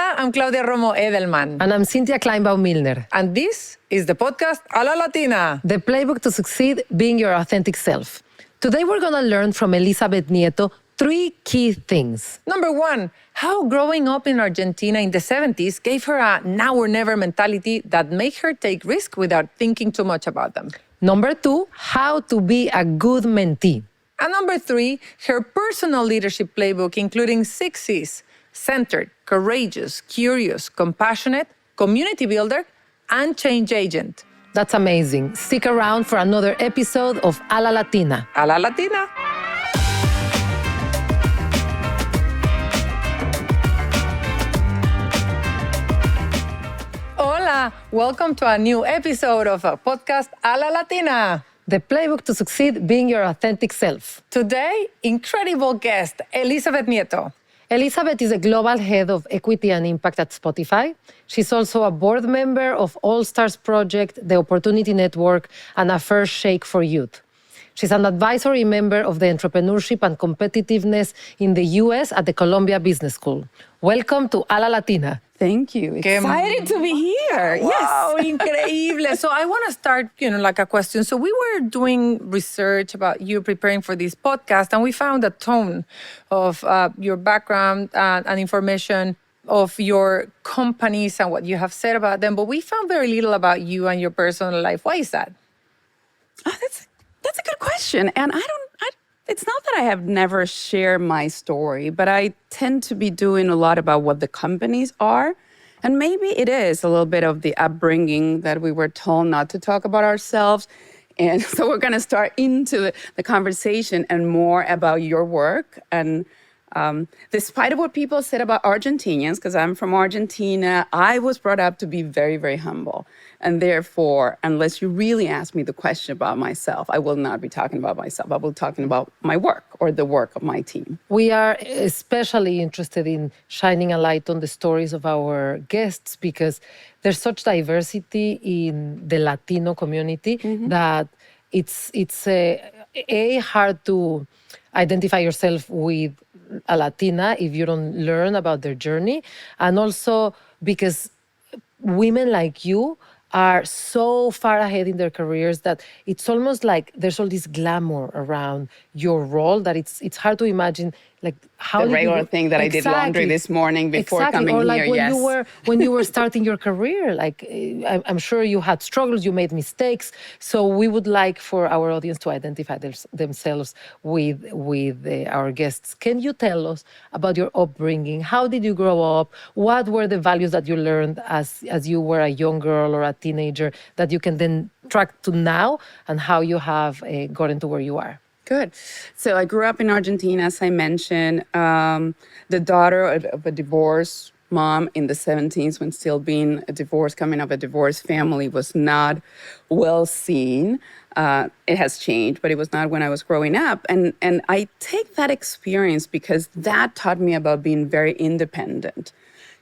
Hola, I'm Claudia Romo Edelman. And I'm Cynthia Kleinbaum Milner. And this is the podcast A la Latina. The Playbook to Succeed, Being Your Authentic Self. Today we're going to learn from Elizabeth Nieto 3 key things. Number 1, how growing up in Argentina in the 70s gave her a now or never mentality that made her take risks without thinking too much about them. Number 2, how to be a good mentee. And number 3, her personal leadership playbook, including 6 C's: centered, courageous, curious, compassionate, community builder, and change agent. That's amazing. Stick around for another episode of A la Latina. A la Latina. Hola, welcome to a new episode of our podcast A la Latina. The Playbook to Succeed, Being Your Authentic Self. Today, incredible guest, Elizabeth Nieto. Elizabeth is a global head of equity and impact at Spotify. She's also a board member of All Stars Project, the Opportunity Network, and a First Shake for Youth. She's an advisory member of the Entrepreneurship and Competitiveness in the U.S. at the Columbia Business School. Welcome to A la Latina. Thank you. Excited to be here. Wow, Yes. increíble. So I want to start, like a question. So we were doing research about you preparing for this podcast, and we found a tone of your background and information of your companies and what you have said about them. But we found very little about you and your personal life. Why is that? Oh, that's a good question. And it's not that I have never shared my story, but I tend to be doing a lot about what the companies are. And maybe it is a little bit of the upbringing that we were told not to talk about ourselves. And so we're going to start into the conversation and more about your work. And despite of what people said about Argentinians, because I'm from Argentina, I was brought up to be very, very humble. And therefore, unless you really ask me the question about myself, I will not be talking about myself. I will be talking about my work or the work of my team. We are especially interested in shining a light on the stories of our guests because there's such diversity in the Latino community that it's hard to identify yourself with a Latina if you don't learn about their journey. And also because women like you are so far ahead in their careers that it's almost like there's all this glamour around your role that it's hard to imagine like how the regular thing that I did laundry this morning before coming or like here. when you were starting your career, like I'm sure you had struggles, you made mistakes. So we would like for our audience to identify themselves with our guests. Can you tell us about your upbringing? How did you grow up? What were the values that you learned as you were a young girl or a teenager that you can then track to now, and how you have gotten to where you are? Good. So I grew up in Argentina, as I mentioned, the daughter of a divorced mom in the 70s, when still being coming of a divorced family was not well seen. It has changed, but it was not when I was growing up. And I take that experience because that taught me about being very independent.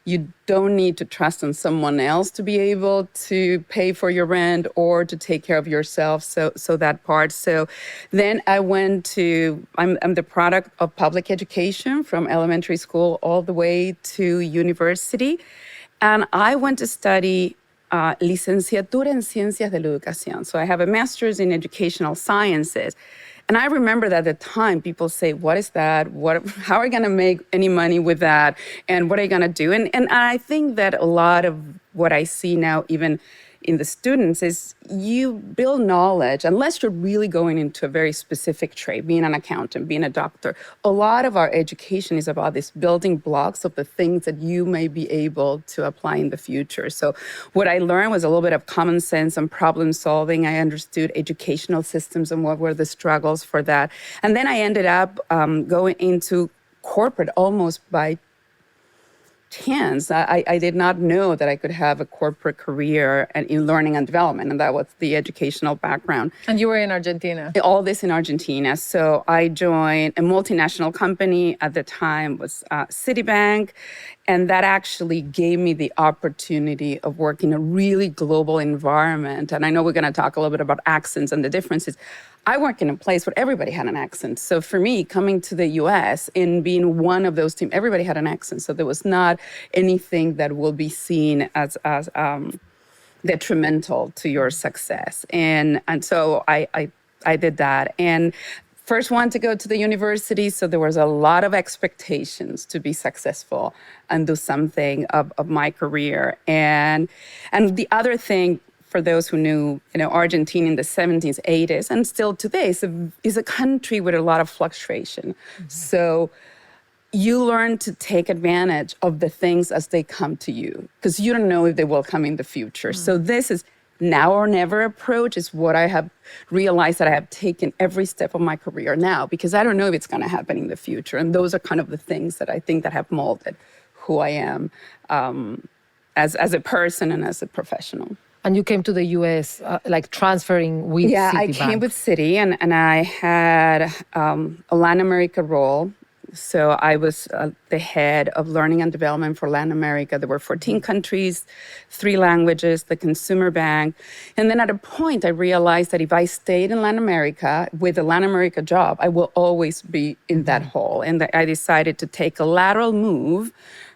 You don't need to trust on someone else to be able to pay for your rent or to take care of yourself. So that part. So then I'm the product of public education from elementary school all the way to university. And I went to study licenciatura en ciencias de la educación. So I have a master's in educational sciences. And I remember that at the time, people say, what is that? How are you going to make any money with that? And what are you going to do? And I think that a lot of what I see now, even in the students, is you build knowledge, unless you're really going into a very specific trade, being an accountant, being a doctor. A lot of our education is about these building blocks of the things that you may be able to apply in the future. So what I learned was a little bit of common sense and problem solving. I understood educational systems and what were the struggles for that. And then I ended up going into corporate almost by chance. I did not know that I could have a corporate career in learning and development, and that was the educational background. And you were in Argentina? All this in Argentina. So I joined a multinational company at the time, was Citibank, And that actually gave me the opportunity of working in a really global environment. And I know we're going to talk a little bit about accents and the differences. I work in a place where everybody had an accent. So for me, coming to the US and being one of those teams, everybody had an accent. So there was not anything that will be seen as detrimental to your success. And so I did that. And first one to go to the university, so there was a lot of expectations to be successful and do something of my career. And the other thing, for those who knew, Argentina in the 70s, 80s, and still today, is a country with a lot of fluctuation. Mm-hmm. So you learn to take advantage of the things as they come to you, because you don't know if they will come in the future. Mm-hmm. So this is now or never approach is what I have realized that I have taken every step of my career now, because I don't know if it's going to happen in the future. And those are kind of the things that I think that have molded who I am as a person and as a professional. And you came to the U.S. Like transferring with Yeah, Citibank. I came with Citi, and I had a Latin America role. So I was the head of learning and development for Latin America. There were 14 countries, 3 languages, the consumer bank. And then at a point, I realized that if I stayed in Latin America with a Latin America job, I will always be in that hole. And I decided to take a lateral move.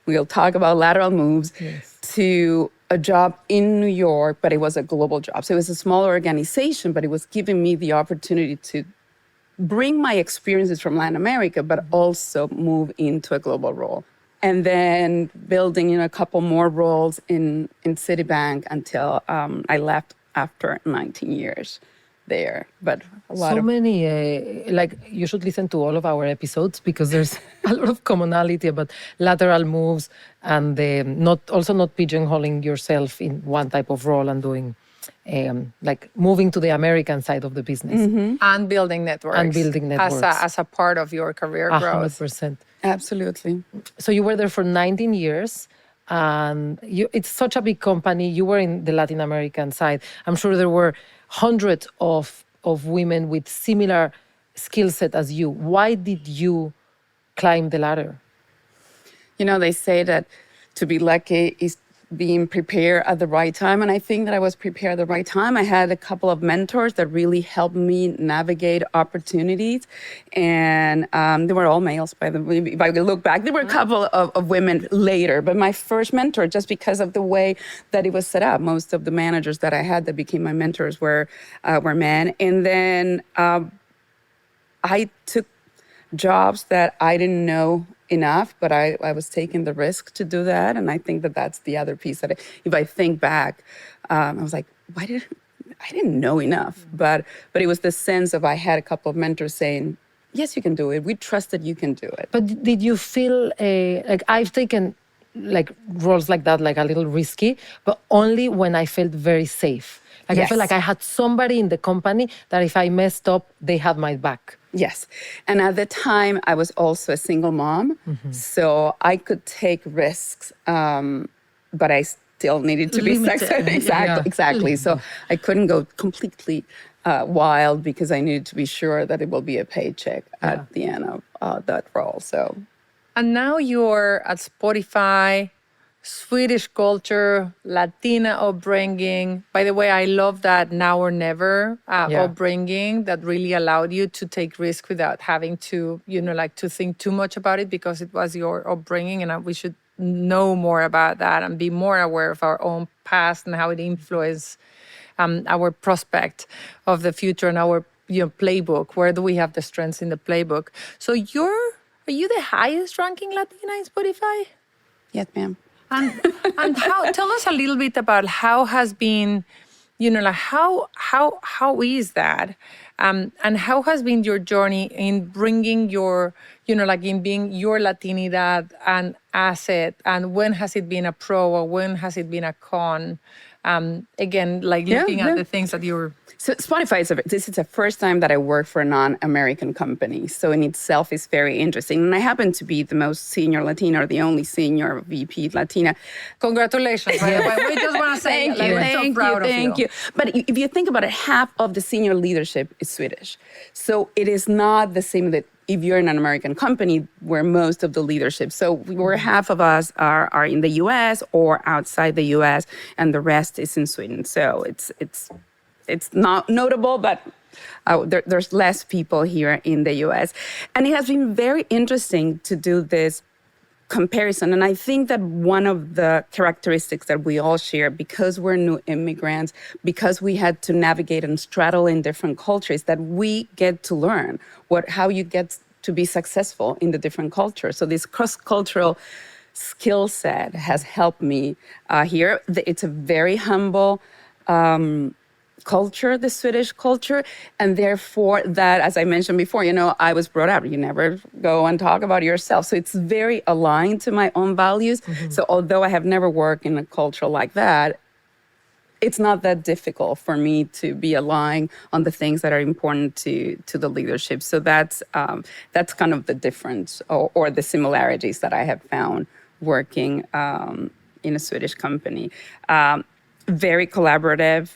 We'll talk about lateral moves. Yes. To a job in New York, but it was a global job. So it was a smaller organization, but it was giving me the opportunity to bring my experiences from Latin America, but also move into a global role. And then building a couple more roles in Citibank until I left after 19 years there. But many, like you should listen to all of our episodes, because there's a lot of commonality about lateral moves and not pigeonholing yourself in one type of role and doing like moving to the American side of the business. Mm-hmm. And building networks. As a part of your career growth. 100%. Absolutely. So you were there for 19 years. And it's such a big company. You were in the Latin American side. I'm sure there were hundreds of women with similar skill set as you. Why did you climb the ladder? They say that to be lucky is being prepared at the right time. And I think that I was prepared at the right time. I had a couple of mentors that really helped me navigate opportunities. And they were all males, by the way. If I look back, there were a couple of women later. But my first mentor, just because of the way that it was set up, most of the managers that I had that became my mentors were men. And then I took jobs that I didn't know enough, but I was taking the risk to do that. And I think that that's the other piece that if I think back, I was like, I didn't know enough. But it was the sense of I had a couple of mentors saying, yes, you can do it. We trust that you can do it. But did you feel like I've taken like roles like that, like a little risky, but only when I felt very safe. Like yes. I felt like I had somebody in the company that if I messed up, they had my back. Yes. And at the time, I was also a single mom. Mm-hmm. So I could take risks, but I still needed to be successful. Exactly. So I couldn't go completely wild because I needed to be sure that it will be a paycheck at the end of that role. So. And now you're at Spotify, Swedish culture, Latina upbringing. By the way, I love that now or never upbringing that really allowed you to take risk without having to, to think too much about it because it was your upbringing. And we should know more about that and be more aware of our own past and how it influences our prospect of the future and our playbook. Where do we have the strengths in the playbook? So are you the highest ranking Latina in Spotify? Yes, ma'am. And tell us a little bit about how has been, how is that, and how has been your journey in bringing your, in being your Latinidad an asset, and when has it been a pro or when has it been a con? Again, looking at the things that you're. So Spotify this is the first time that I work for a non-American company. So in itself is very interesting. And I happen to be the most senior Latina or the only senior VP Latina. Congratulations. By the way, we just want to say thank you. But if you think about it, half of the senior leadership is Swedish. So it is not the same that if you're in an American company where most of the leadership, so where half of us are in the US or outside the US, and the rest is in Sweden. So it's not notable, but there's less people here in the US. And it has been very interesting to do this comparison. And I think that one of the characteristics that we all share, because we're new immigrants, because we had to navigate and straddle in different cultures, that we get to learn how you get to be successful in the different cultures. So this cross-cultural skill set has helped me here. It's a very humble culture, the Swedish culture, and therefore that, as I mentioned before, I was brought up, you never go and talk about yourself. So it's very aligned to my own values. So although I have never worked in a culture like that, it's not that difficult for me to be aligned on the things that are important to the leadership. So that's kind of the difference or the similarities that I have found working in a Swedish company. Very collaborative,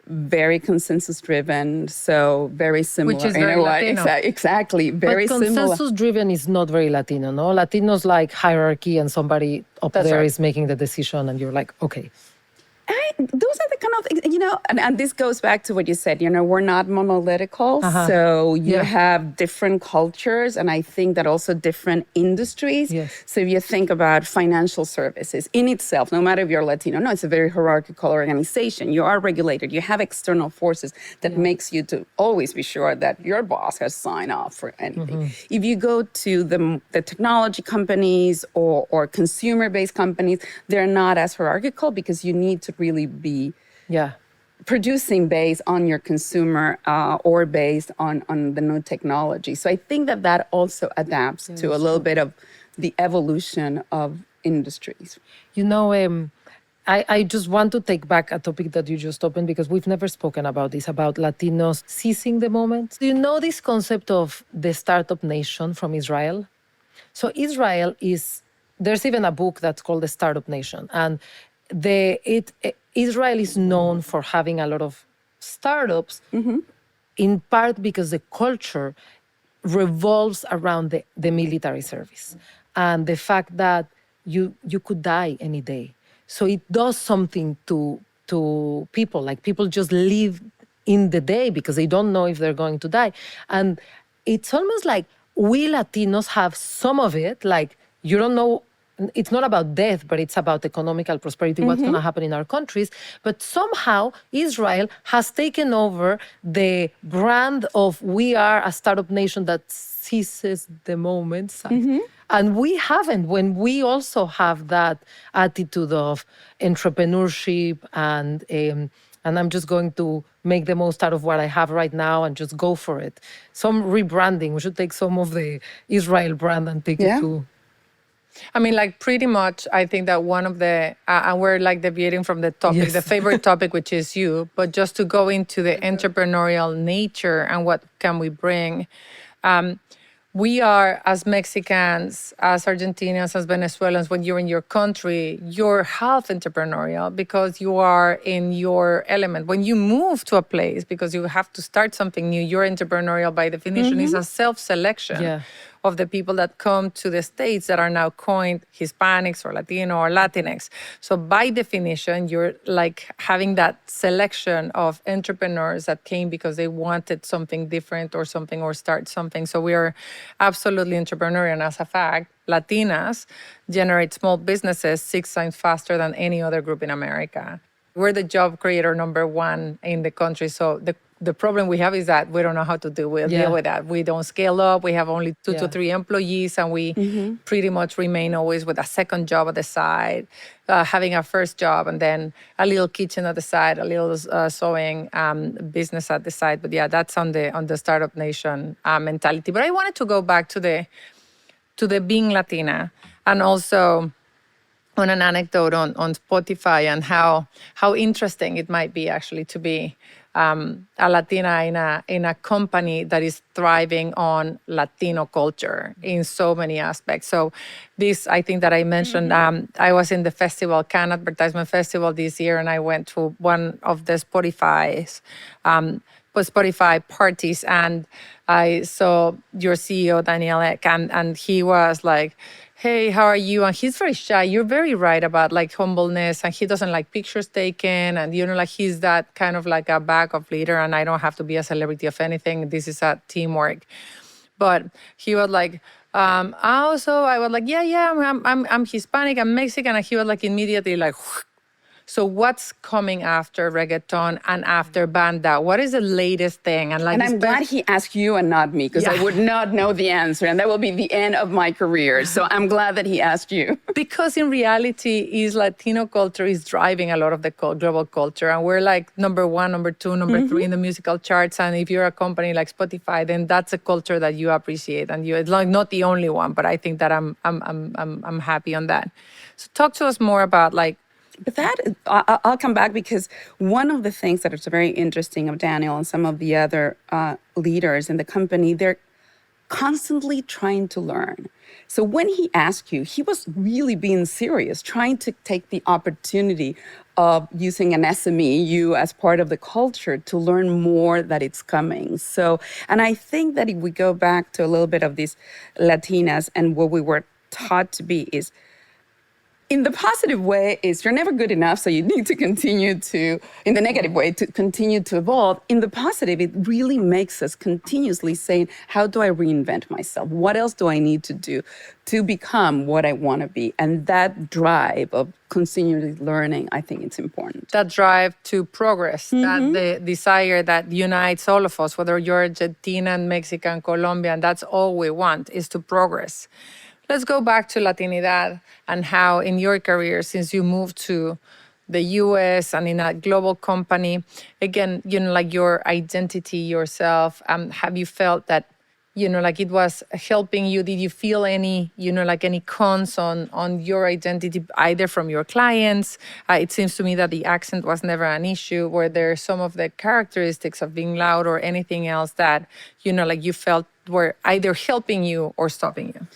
very consensus-driven, so very similar. Which is very Latino. Exactly, very but similar. consensus-driven is not very Latino, no? Latinos like hierarchy and somebody up That's there right. is making the decision and you're like, okay. Those are the kind of things, and this goes back to what you said, we're not monolithical. So you have different cultures, and I think that also different industries. Yes. So if you think about financial services in itself, no matter if you're Latino, no, it's a very hierarchical organization. You are regulated. You have external forces that makes you to always be sure that your boss has signed off for anything. If you go to the technology companies or consumer-based companies, they're not as hierarchical because you need to really be producing based on your consumer or based on the new technology. So I think that also adapts to a little bit of the evolution of industries. I just want to take back a topic that you just opened because we've never spoken about this, about Latinos seizing the moment. Do you know this concept of the startup nation from Israel? So there's even a book that's called The Startup Nation. And Israel is known for having a lot of startups, in part because the culture revolves around the military service and the fact that you could die any day. So it does something to people. Like people just live in the day because they don't know if they're going to die. And it's almost like we Latinos have some of it, like you don't know. It's not about death, but it's about economical prosperity, what's going to happen in our countries. But somehow Israel has taken over the brand of we are a startup nation that seizes the moment. And we haven't, when we also have that attitude of entrepreneurship and I'm just going to make the most out of what I have right now and just go for it. Some rebranding. We should take some of the Israel brand and take it to... I mean, like pretty much, I think that one of the, and we're like deviating from the topic, the favorite topic, which is you, but just to go into the entrepreneurial nature and what can we bring. We are, as Mexicans, as Argentinians, as Venezuelans, when you're in your country, you're half entrepreneurial because you are in your element. When you move to a place, because you have to start something new, you're entrepreneurial by definition. It's a self-selection of the people that come to the States that are now coined Hispanics or Latino or Latinx. So by definition, you're like having that selection of entrepreneurs that came because they wanted something different or start something. So we are absolutely entrepreneurial. And as a fact, Latinas generate small businesses 6 times faster than any other group in America. We're the job creator number 1 in the country. So the problem we have is that we don't know how to deal with that. We don't scale up. We have only 2 to 3 employees, and we pretty much remain always with a second job at the side, having a first job, and then a little kitchen at the side, a little sewing business at the side. But yeah, that's on the Startup Nation mentality. But I wanted to go back to the being Latina, and also on an anecdote on Spotify and how interesting it might be actually to be a Latina in a company that is thriving on Latino culture in so many aspects. So this, I think that I mentioned, I was in the festival, Cannes Advertisement Festival this year, and I went to one of the Spotify's Spotify parties, and I saw your CEO Daniel Ek, and he was like, "Hey, how are you?" And he's very shy. You're very right about like humbleness, and he doesn't like pictures taken, and like he's that kind of like a backup leader. And I don't have to be a celebrity of anything. This is a teamwork. But he was like, also, I was like, yeah, I'm Hispanic, I'm Mexican, and he was like immediately like. So what's coming after reggaeton and after banda? What is the latest thing? And like, And I'm glad he asked you and not me, because I would not know the answer, and that will be the end of my career. So I'm glad that he asked you. Because in reality, is Latino culture is driving a lot of the global culture, and we're like number one, number two, number three in the musical charts. And if you're a company like Spotify, then that's a culture that you appreciate, and it's like not the only one, but I think that I'm happy on that. So talk to us more about like. But I'll come back, because one of the things that is very interesting of Daniel and some of the other leaders in the company, they're constantly trying to learn. So when he asked you, he was really being serious, trying to take the opportunity of using an SME, you as part of the culture, to learn more that it's coming. So, and I think that if we go back to a little bit of these Latinas and what we were taught to be is, in the positive way is you're never good enough, so you need to continue to, in the negative way, to continue to evolve. In the positive, it really makes us continuously saying, how do I reinvent myself? What else do I need to do to become what I want to be? And that drive of continually learning, I think it's important. That drive to progress, that the desire that unites all of us, whether you're Argentinian, Mexican, Colombian, that's all we want, is to progress. Let's go back to Latinidad and how in your career, since you moved to the US and in a global company, again, like your identity, yourself, have you felt that, like it was helping you? Did you feel any, like any cons on your identity, either from your clients? It seems to me that the accent was never an issue. Were there some of the characteristics of being loud or anything else that, like you felt were either helping you or stopping you?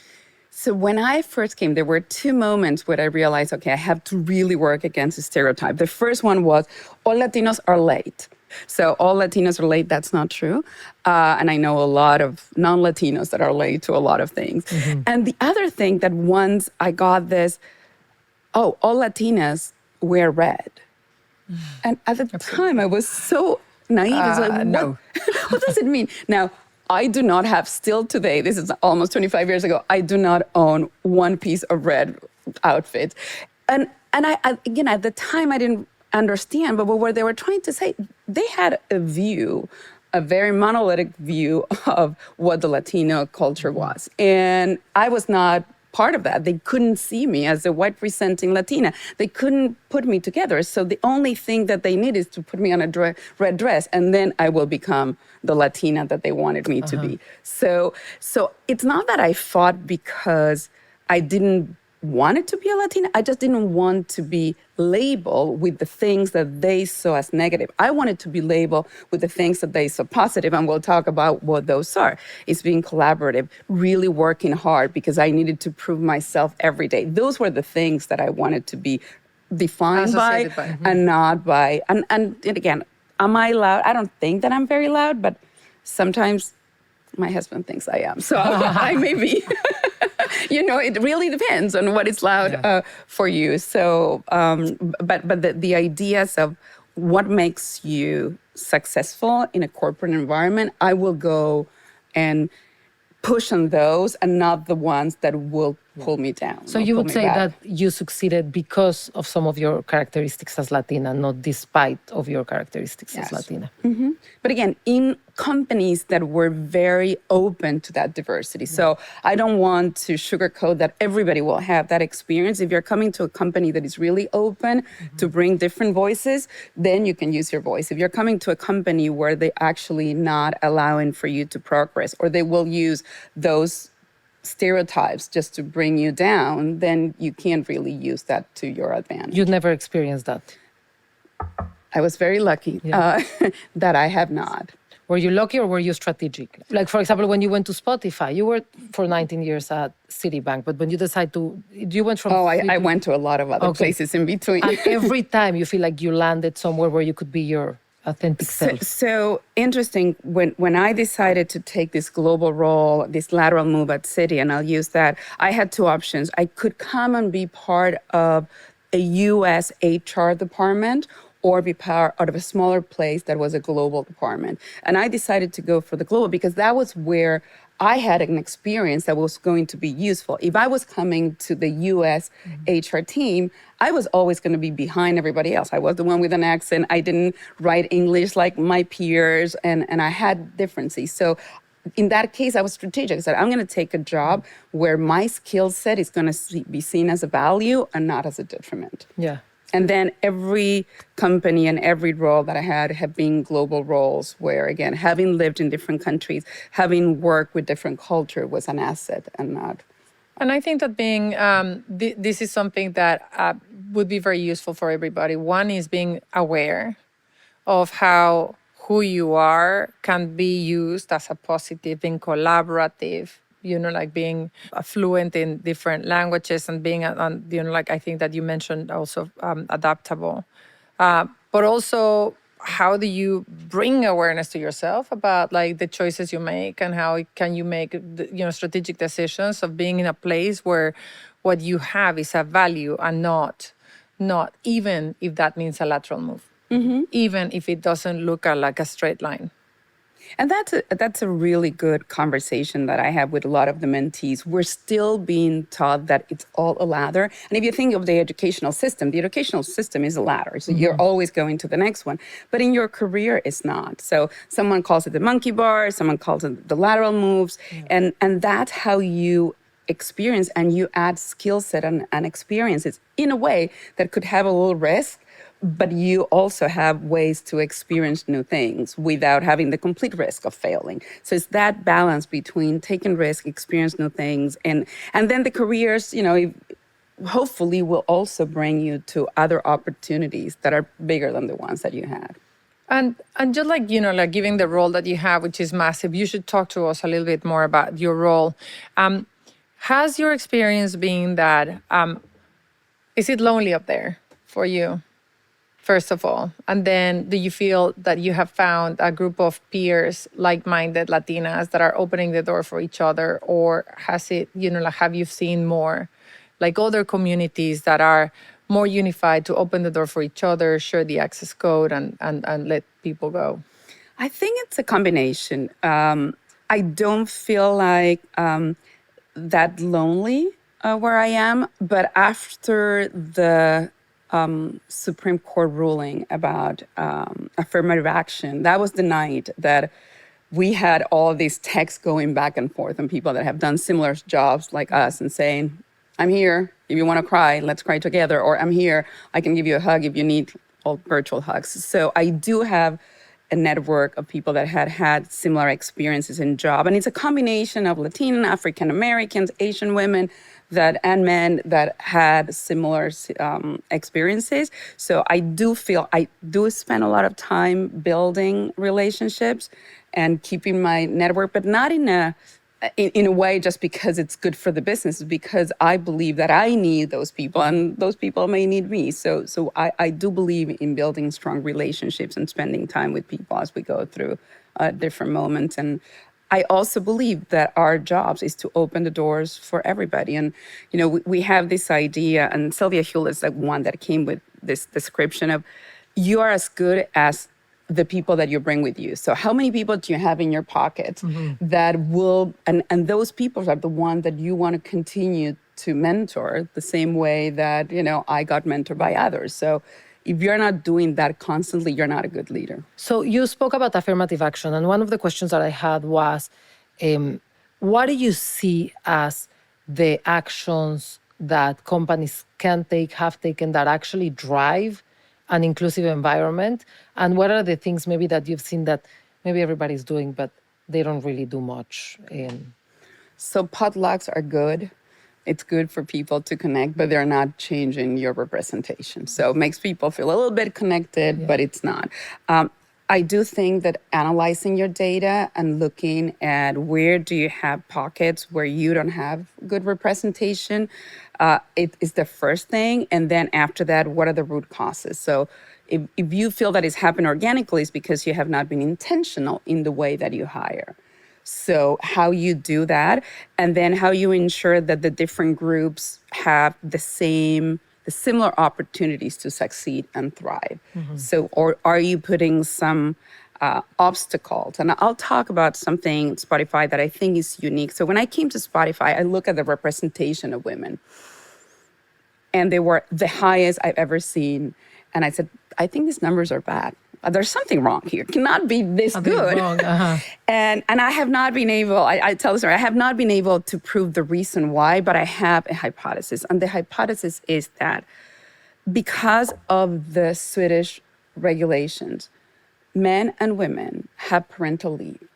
So when I first came, there were two moments where I realized, okay, I have to really work against a stereotype. The first one was, all Latinos are late. So all Latinos are late. That's not true. And I know a lot of non-Latinos that are late to a lot of things. And the other thing that once I got this, all Latinas wear red. And at the time, I was so naive. It's like, no. What does it mean? Now, I do not have, still today, this is almost 25 years ago, I do not own one piece of red outfit. And I, again, at the time, I didn't understand, but what they were trying to say, they had a view, a very monolithic view of what the Latino culture was. And I was not part of that. They couldn't see me as a white presenting Latina. They couldn't put me together. So the only thing that they need is to put me on a red dress, and then I will become the Latina that they wanted me to be. So it's not that I fought because I didn't want it to be a Latina. I just didn't want to be labeled with the things that they saw as negative. I wanted to be labeled with the things that they saw positive, and we'll talk about what those are. It's being collaborative, really working hard, because I needed to prove myself every day. Those were the things that I wanted to be defined by, and not by. And again, am I loud? I don't think that I'm very loud, but sometimes my husband thinks I am. So I may be. It really depends on what is loud for you. So, but the ideas of what makes you successful in a corporate environment, I will go and push on those, and not the ones that will pull me down. So you would say that you succeeded because of some of your characteristics as Latina, not despite of your characteristics as Latina. But again, in companies that were very open to that diversity. So I don't want to sugarcoat that everybody will have that experience. If you're coming to a company that is really open to bring different voices, then you can use your voice. If you're coming to a company where they actually not allowing for you to progress, or they will use those stereotypes just to bring you down, then you can't really use that to your advantage. You'd never experienced that? I was very lucky that I have not. Were you lucky or were you strategic? Like, for example, when you went to Spotify, you worked for 19 years at Citibank, but when you decided to, you went from... I went to a lot of other places in between. And every time you feel like you landed somewhere where you could be your authentic self? So interesting. When I decided to take this global role, this lateral move at Citi, and I'll use that, I had two options. I could come and be part of a U.S. HR department, or be part out of a smaller place that was a global department. And I decided to go for the global because that was where I had an experience that was going to be useful. If I was coming to the US HR team, I was always going to be behind everybody else. I was the one with an accent. I didn't write English like my peers, and I had differences. So in that case, I was strategic. I said, I'm going to take a job where my skill set is going to be seen as a value and not as a detriment. Yeah. And then every company and every role that I had have been global roles where, again, having lived in different countries, having worked with different culture was an asset and not. And I think that being, this is something that would be very useful for everybody. One is being aware of how who you are can be used as a positive, being collaborative, like being fluent in different languages and being, like I think that you mentioned also adaptable. But also, how do you bring awareness to yourself about like the choices you make and how can you make, strategic decisions of being in a place where what you have is a value and not even if that means a lateral move, even if it doesn't look like a straight line. And that's a really good conversation that I have with a lot of the mentees. We're still being taught that it's all a ladder. And if you think of the educational system is a ladder. So you're always going to the next one. But in your career, it's not. So someone calls it the monkey bar, someone calls it the lateral moves. And that's how you experience and you add skill set and experiences in a way that could have a little risk, but you also have ways to experience new things without having the complete risk of failing. So it's that balance between taking risk, experience new things, and then the careers, hopefully will also bring you to other opportunities that are bigger than the ones that you had. And just like, given the role that you have, which is massive, you should talk to us a little bit more about your role. Has your experience been that, is it lonely up there for you? First of all, and then do you feel that you have found a group of peers, like-minded Latinas that are opening the door for each other? Or has it, have you seen more like other communities that are more unified to open the door for each other, share the access code and let people go? I think it's a combination. I don't feel like that lonely where I am, but after the Supreme Court ruling about affirmative action, that was the night that we had all these texts going back and forth and people that have done similar jobs like us and saying, I'm here, if you want to cry, let's cry together, or I'm here, I can give you a hug if you need all virtual hugs. So I do have a network of people that had similar experiences in job. And it's a combination of Latin, African Americans, Asian women, and men that had similar experiences. So I do feel I do spend a lot of time building relationships and keeping my network, but not in a way just because it's good for the business, because I believe that I need those people and those people may need me. So I do believe in building strong relationships and spending time with people as we go through different moments. And I also believe that our jobs is to open the doors for everybody. And, we have this idea, and Sylvia Hewlett is like one that came with this description of you are as good as the people that you bring with you. So how many people do you have in your pocket that will, and those people are the ones that you want to continue to mentor the same way that, I got mentored by others. So if you're not doing that constantly, you're not a good leader. So you spoke about affirmative action, and one of the questions that I had was, what do you see as the actions that companies can take, have taken, that actually drive an inclusive environment? And what are the things maybe that you've seen that maybe everybody's doing, but they don't really do much? So potlucks are good. It's good for people to connect, but they're not changing your representation. So it makes people feel a little bit connected, but it's not. I do think that analyzing your data and looking at where do you have pockets where you don't have good representation, it is the first thing. And then after that, what are the root causes? So If you feel that it's happened organically, it's because you have not been intentional in the way that you hire. So how you do that, and then how you ensure that the different groups have the similar opportunities to succeed and thrive. So, or are you putting some obstacles? And I'll talk about something Spotify that I think is unique. So when I came to Spotify, I look at the representation of women, and they were the highest I've ever seen. And I said, I think these numbers are bad. There's something wrong here. It cannot be this good. Wrong. Uh-huh. And I have not been able, I tell the story, I have not been able to prove the reason why, but I have a hypothesis. And the hypothesis is that because of the Swedish regulations, men and women have parental leave,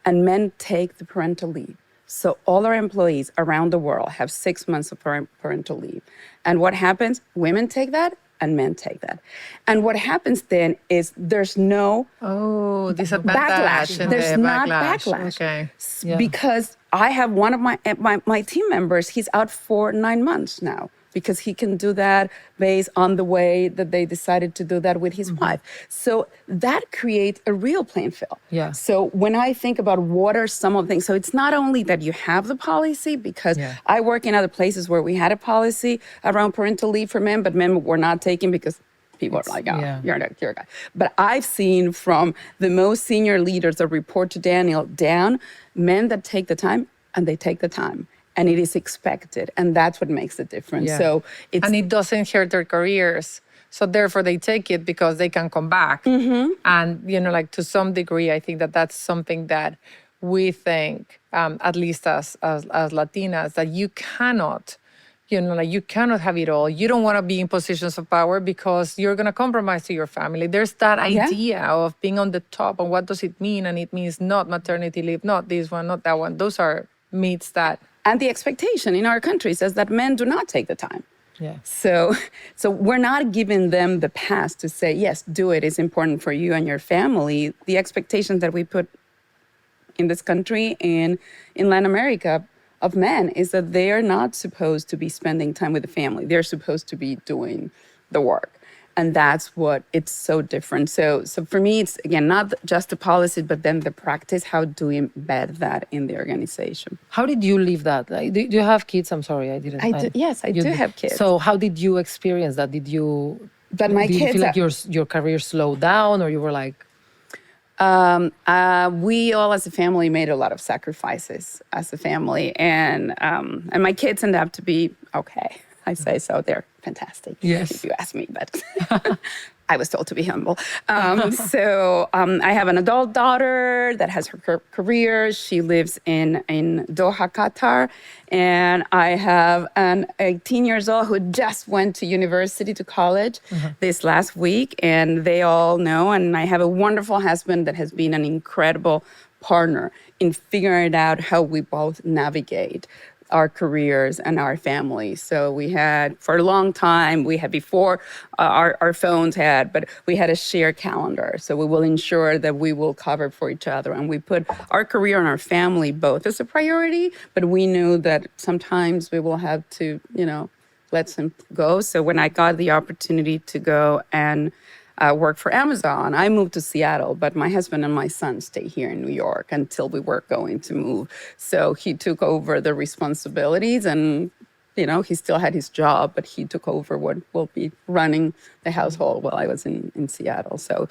and men take the parental leave. So all our employees around the world have 6 months of parental leave. And what happens? Women take that and men take that. And what happens then is there's no disadvantage. backlash. There's not backlash. Okay. Yeah. Because I have one of my team members, he's out for 9 months now, because he can do that based on the way that they decided to do that with his wife. So that creates a real playing field. Yeah. So when I think about what are some of the things, so it's not only that you have the policy, because I work in other places where we had a policy around parental leave for men, but men were not taken because people are like, you're a guy. But I've seen from the most senior leaders that report to Daniel down, men that take the time, and they take the time. And it is expected, and that's what makes the difference. Yeah. So it's And it doesn't hurt their careers. So therefore they take it because they can come back. And, like to some degree, I think that that's something that we think, at least as Latinas, that you cannot, you cannot have it all. You don't want to be in positions of power because you're going to compromise to your family. There's that idea of being on the top, and what does it mean? And it means not maternity leave, not this one, not that one. Those are myths that... And the expectation in our country says that men do not take the time. Yeah. So we're not giving them the pass to say, yes, do it. It's important for you and your family. The expectations that we put in this country and in Latin America of men is that they are not supposed to be spending time with the family. They're supposed to be doing the work. And that's what it's so different. So for me, it's, again, not just the policy, but then the practice. How do we embed that in the organization? How did you live that? Like, do you have kids? I'm sorry, I didn't. Yes, I do have kids. So how did you experience that? Did you... But my did kids... you feel like your career slowed down, or you were like... We all as a family made a lot of sacrifices as a family. And my kids ended up to be okay. I say so. They're fantastic, if you ask me, but I was told to be humble. I have an adult daughter that has her career. She lives in Doha, Qatar. And I have an 18 years old who just went to university, to college this last week. And they all know. And I have a wonderful husband that has been an incredible partner in figuring out how we both navigate our careers and our families. So we had, for a long time, we had before our phones had, but we had a shared calendar. So we will ensure that we will cover for each other. And we put our career and our family both as a priority, but we knew that sometimes we will have to, let them go. So when I got the opportunity to go and work for Amazon, I moved to Seattle, but my husband and my son stay here in New York until we were going to move. So he took over the responsibilities, and he still had his job, but he took over what will be running the household while I was in Seattle. So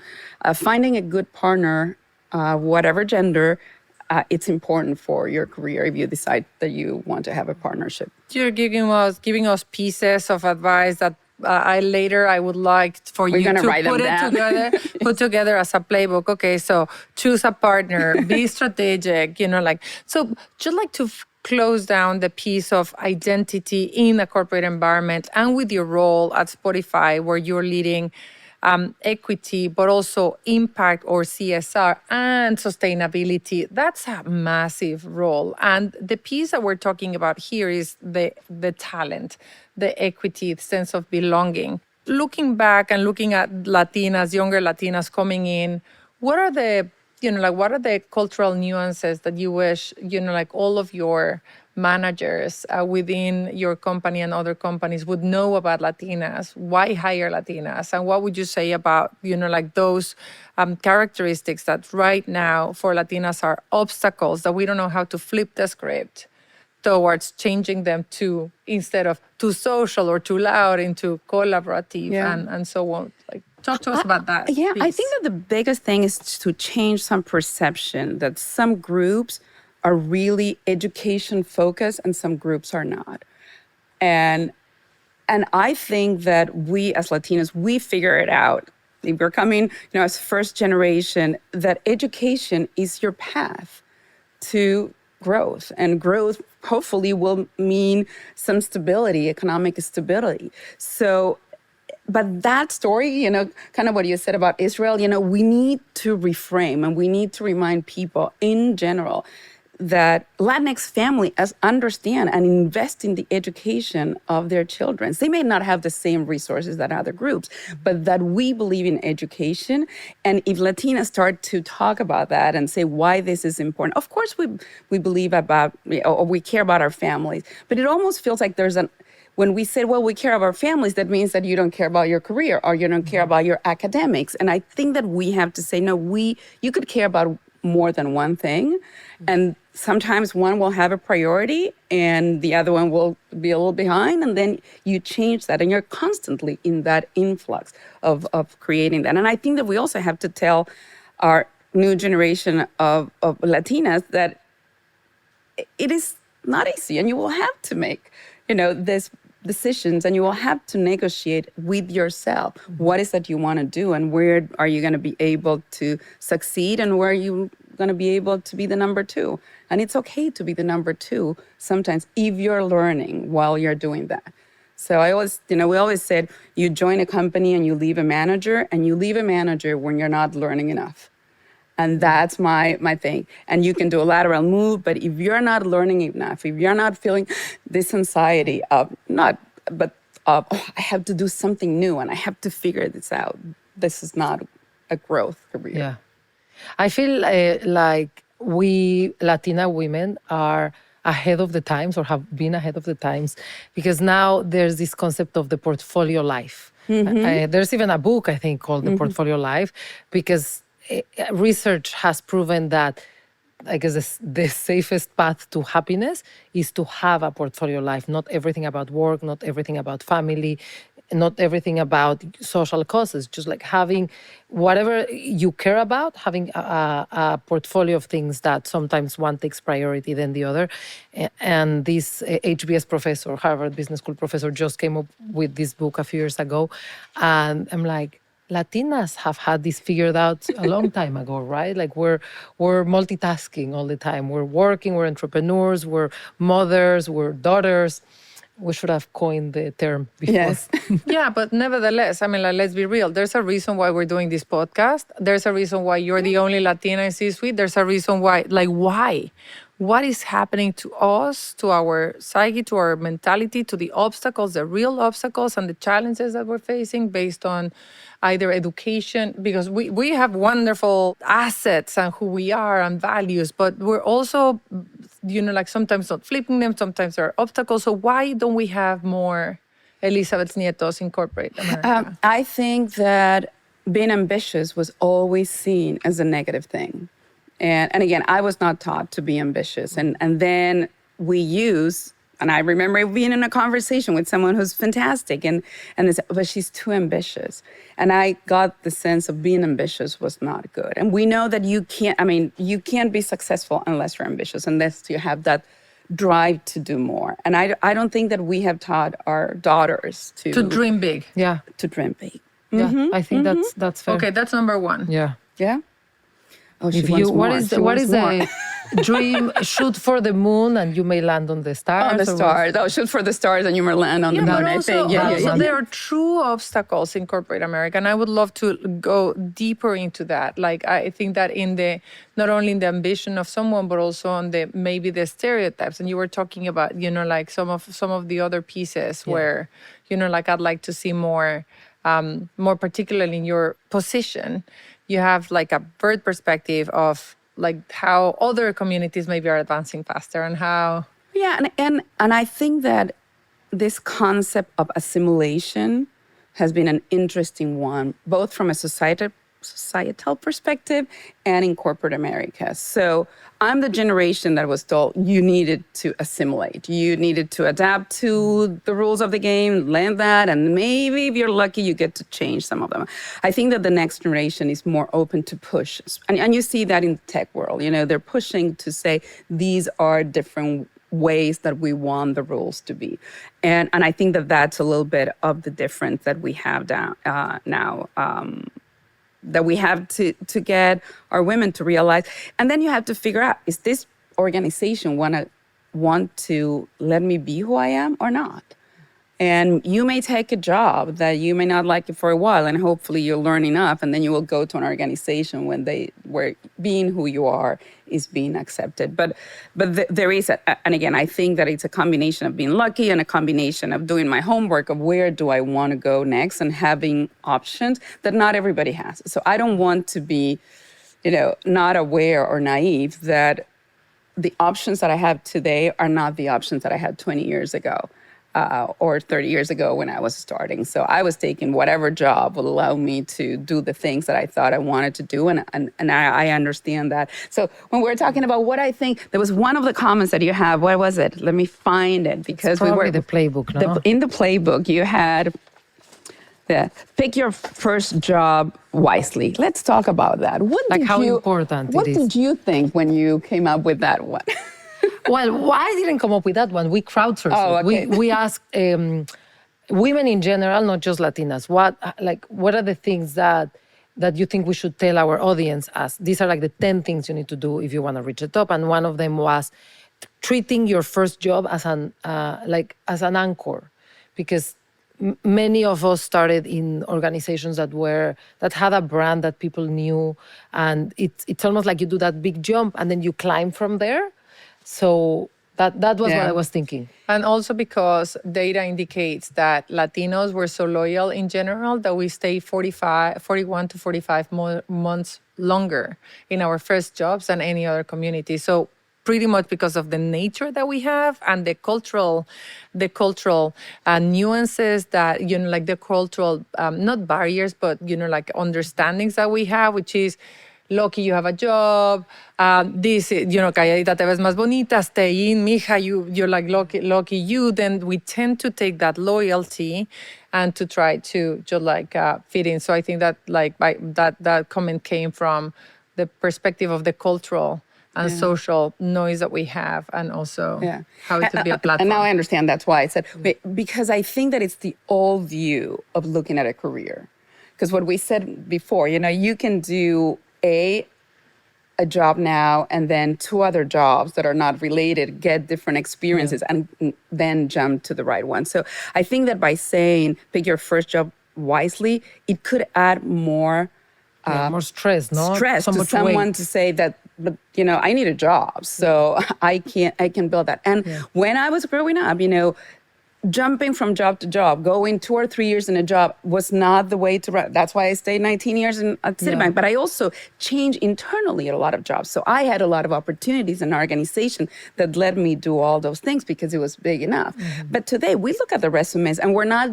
finding a good partner, whatever gender, it's important for your career if you decide that you want to have a partnership. You're giving us pieces of advice that I would like for you to put together as a playbook. Okay, so choose a partner, be strategic, so just like to close down the piece of identity in a corporate environment and with your role at Spotify, where you're leading equity, but also impact or CSR and sustainability. That's a massive role. And the piece that we're talking about here is the talent, the equity, the sense of belonging. Looking back and looking at Latinas, younger Latinas coming in, what are the cultural nuances that you wish, all of your managers within your company and other companies would know about Latinas, why hire Latinas? And what would you say about, like those characteristics that right now for Latinas are obstacles that we don't know how to flip the script towards changing them to, instead of too social or too loud, into collaborative and so on. Like, talk to us about that. Yeah, I piece. think that the biggest thing is to change some perception that some groups are really education focused and some groups are not. And I think that we as Latinos, we figure it out. We're coming, as first generation, that education is your path to growth. And growth hopefully will mean some stability, economic stability. So, but that story, kind of what you said about Israel, we need to reframe and we need to remind people in general that Latinx family understand and invest in the education of their children. They may not have the same resources that other groups, but that we believe in education. And if Latinas start to talk about that and say why this is important, of course we believe about, or we care about our families, but it almost feels like when we say, well, we care about our families, that means that you don't care about your career or you don't care about your academics. And I think that we have to say, no, you could care about more than one thing. And sometimes one will have a priority and the other one will be a little behind. And then you change that and you're constantly in that influx of creating that. And I think that we also have to tell our new generation of Latinas that it is not easy and you will have to make, this decisions and you will have to negotiate with yourself. What is that you want to do and where are you going to be able to succeed and where are you going to be able to be the number two? And it's okay to be the number two sometimes if you're learning while you're doing that. So I always, we always said you join a company and you leave a manager and you leave a manager when you're not learning enough. And that's my thing. And you can do a lateral move, but if you're not learning enough, if you're not feeling this anxiety of I have to do something new and I have to figure this out, this is not a growth career. Yeah. I feel like we Latina women are ahead of the times or have been ahead of the times because now there's this concept of the portfolio life. There's even a book, I think, called The Portfolio Life because research has proven that I guess the safest path to happiness is to have a portfolio life, not everything about work, not everything about family, not everything about social causes, just like having whatever you care about, having a portfolio of things that sometimes one takes priority than the other. And this HBS professor, Harvard Business School professor, just came up with this book a few years ago. And I'm like, Latinas have had this figured out a long time ago, right? Like we're multitasking all the time. We're working, we're entrepreneurs, we're mothers, we're daughters. We should have coined the term before. Yes. Yeah, but nevertheless, I mean, like, let's be real. There's a reason why we're doing this podcast. There's a reason why you're the only Latina in C-suite. There's a reason why, why? What is happening to us, to our psyche, to our mentality, to the obstacles, the real obstacles and the challenges that we're facing based on either education, because we have wonderful assets and who we are and values, but we're also, sometimes not flipping them, sometimes there are obstacles. So why don't we have more Elizabeth Nietos in corporate America? I think that being ambitious was always seen as a negative thing. And again, I was not taught to be ambitious. And then we use, and I remember being in a conversation with someone who's fantastic, and they said, but she's too ambitious. And I got the sense of being ambitious was not good. And we know that you can't be successful unless you're ambitious, unless you have that drive to do more. And I don't think that we have taught our daughters to dream big. Yeah. To dream big. Yeah, I think that's fair. Okay, that's number one. Yeah. Yeah. Oh, If you, what is the dream? Shoot for the moon and you may land on the stars. On the stars. Oh, shoot for the stars and you may land on the moon. But I also, think. Yeah. There are true obstacles in corporate America, and I would love to go deeper into that. Like, I think that not only in the ambition of someone, but also on maybe the stereotypes. And you were talking about, some of the other pieces where, I'd like to see more particularly in your position. You have like a bird perspective of like how other communities maybe are advancing faster and how Yeah, and I think that this concept of assimilation has been an interesting one, both from a societal perspective and in corporate America. So I'm the generation that was told you needed to assimilate, you needed to adapt to the rules of the game, learn that, and maybe if you're lucky, you get to change some of them. I think that the next generation is more open to push, and you see that in the tech world. They're pushing to say these are different ways that we want the rules to be. And I think that that's a little bit of the difference that we have now, that we have to get our women to realize. And then you have to figure out, is this organization want to let me be who I am or not? And you may take a job that you may not like it for a while, and hopefully you'll learn enough, and then you will go to an organization where being who you are is being accepted. But there is, and again, I think that it's a combination of being lucky and a combination of doing my homework of where do I want to go next and having options that not everybody has. So I don't want to be, not aware or naive that the options that I have today are not the options that I had 20 years ago. Or 30 years ago when I was starting. So I was taking whatever job would allow me to do the things that I thought I wanted to do. And I understand that. So when we're talking about what I think, there was one of the comments that you have. What was it? Let me find it. Because it's probably the playbook, no? In the playbook, you had pick your first job wisely. Let's talk about that. How important what it is. did you think when you came up with that one? Well, I didn't come up with that one. We crowdsourced it. Okay. We asked women in general, not just Latinas, what are the things that you think we should tell our audience as these are like the 10 things you need to do if you want to reach the top. And one of them was treating your first job as an anchor, because many of us started in organizations that had a brand that people knew, and it's almost like you do that big jump and then you climb from there. So that was what I was thinking. And also because data indicates that Latinos were so loyal in general that we stay 41 to 45 more months longer in our first jobs than any other community. So pretty much because of the nature that we have and the cultural nuances that, like the cultural, not barriers, but, like understandings that we have, which is, lucky you have a job, this, calladita te ves más bonita, stay in, mija, you're like lucky you, then we tend to take that loyalty and to try to just fit in. So I think that that comment came from the perspective of the cultural and social noise that we have, and also how it could be a platform. And now I understand that's why I said, because I think that it's the old view of looking at a career. Because what we said before, you can do a job now and then 2 other jobs that are not related, get different experiences, and then jump to the right one. So I think that by saying pick your first job wisely, it could add more more stress, no? Stress so to much someone weight. to say that, but I need a job, so I can build that. And when I was growing up, jumping from job to job, going 2 or 3 years in a job was not the way to run. That's why I stayed 19 years at Citibank. But I also changed internally at a lot of jobs. So I had a lot of opportunities in our organization that let me do all those things because it was big enough. Mm-hmm. But today we look at the resumes and we're not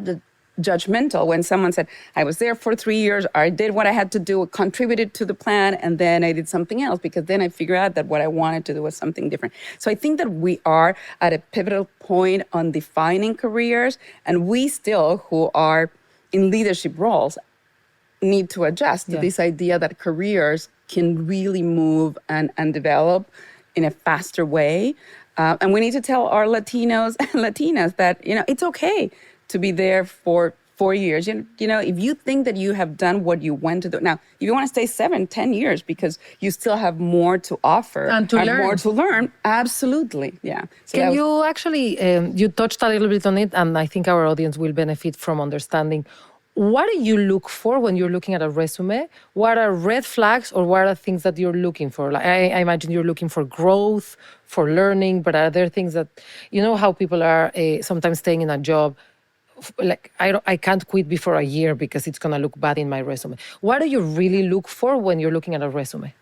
judgmental when someone said, I was there for 3 years, I did what I had to do, contributed to the plan, and then I did something else, because then I figured out that what I wanted to do was something different. So I think that we are at a pivotal point on defining careers, and we still, who are in leadership roles, need to adjust to this idea that careers can really move and develop in a faster way. And we need to tell our Latinos and Latinas that, it's okay to be there for 4 years. If you think that you have done what you went to do. Now, if you want to stay 7, 10 years because you still have more to offer and more to learn, absolutely. Yeah. So Can you actually, you touched a little bit on it, and I think our audience will benefit from understanding, what do you look for when you're looking at a resume? What are red flags, or what are things that you're looking for? Like, I imagine you're looking for growth, for learning, but are there things that, how people are sometimes staying in a job, like I can't quit before a year because it's gonna look bad in my resume. What do you really look for when you're looking at a resume?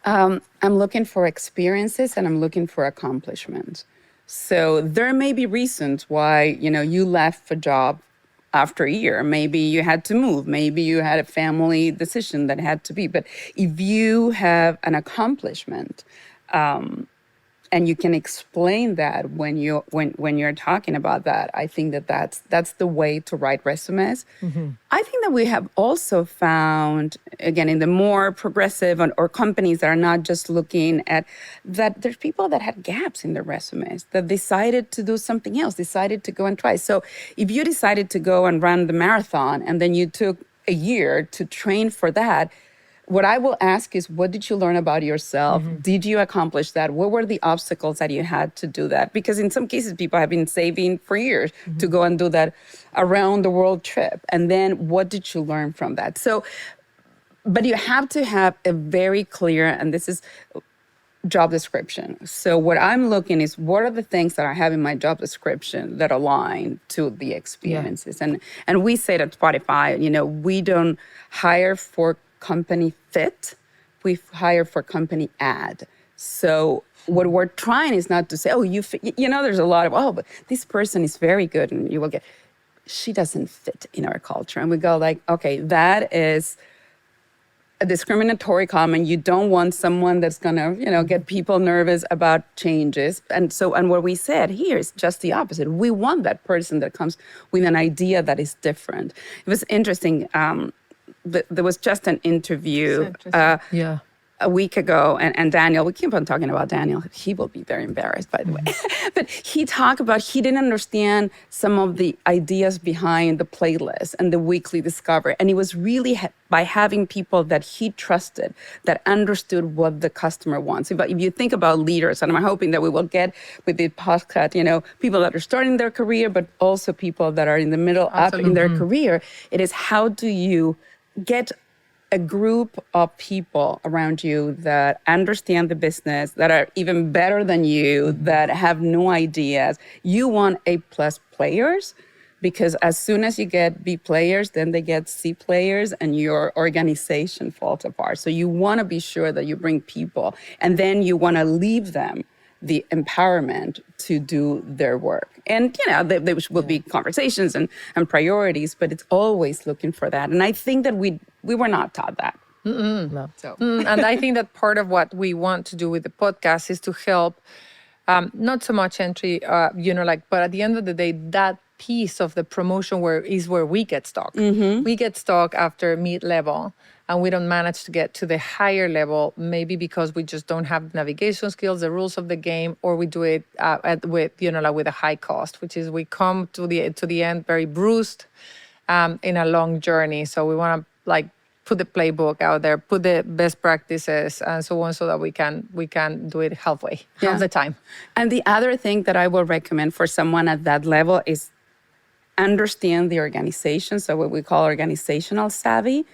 I'm looking for experiences and I'm looking for accomplishments. So there may be reasons why, you left a job after a year. Maybe you had to move. Maybe you had a family decision that had to be. But if you have an accomplishment, and you can explain that when you're talking about that, I think that's the way to write resumes. I think that we have also found, again, in the more progressive or companies that are not just looking at that, there's people that had gaps in their resumes that decided to do something else, decided to go and try. So if you decided to go and run the marathon and then you took a year to train for that, what I will ask is, what did you learn about yourself? Did you accomplish that? What were the obstacles that you had to do that? Because in some cases, people have been saving for years to go and do that around the world trip. And then what did you learn from that? So, but you have to have a very clear, and this is job description. So what I'm looking is, what are the things that I have in my job description that align to the experiences? And we say at Spotify, we don't hire for company fit, we hire for company add. So what we're trying is not to say, oh, there's a lot of, but this person is very good and you will get, she doesn't fit in our culture. And we go like, okay, that is a discriminatory comment. You don't want someone that's gonna, get people nervous about changes. And what we said here is just the opposite. We want that person that comes with an idea that is different. It was interesting. There was just an interview a week ago, and Daniel, we keep on talking about Daniel. He will be very embarrassed, by the way. But he talked about, he didn't understand some of the ideas behind the playlist and the weekly discovery. And it was really by having people that he trusted, that understood what the customer wants. But if you think about leaders, and I'm hoping that we will get with the podcast, people that are starting their career, but also people that are in the middle up in their career, it is, how do you get a group of people around you that understand the business, that are even better than you, that have no ideas. You want A+ players, because as soon as you get B players, then they get C players and your organization falls apart. So you want to be sure that you bring people, and then you want to leave them the empowerment to do their work. And, there will be conversations and priorities, but it's always looking for that. And I think that we were not taught that. No. So. And I think that part of what we want to do with the podcast is to help, not so much entry, but at the end of the day, that piece of the promotion is where we get stuck. We get stuck after mid-level, and we don't manage to get to the higher level, maybe because we just don't have the navigation skills, the rules of the game, or we do it with a high cost, which is we come to the end very bruised in a long journey. So we want to put the playbook out there, put the best practices and so on, so that we can do it half the time. And the other thing that I will recommend for someone at that level is understand the organization, so what we call organizational savvy.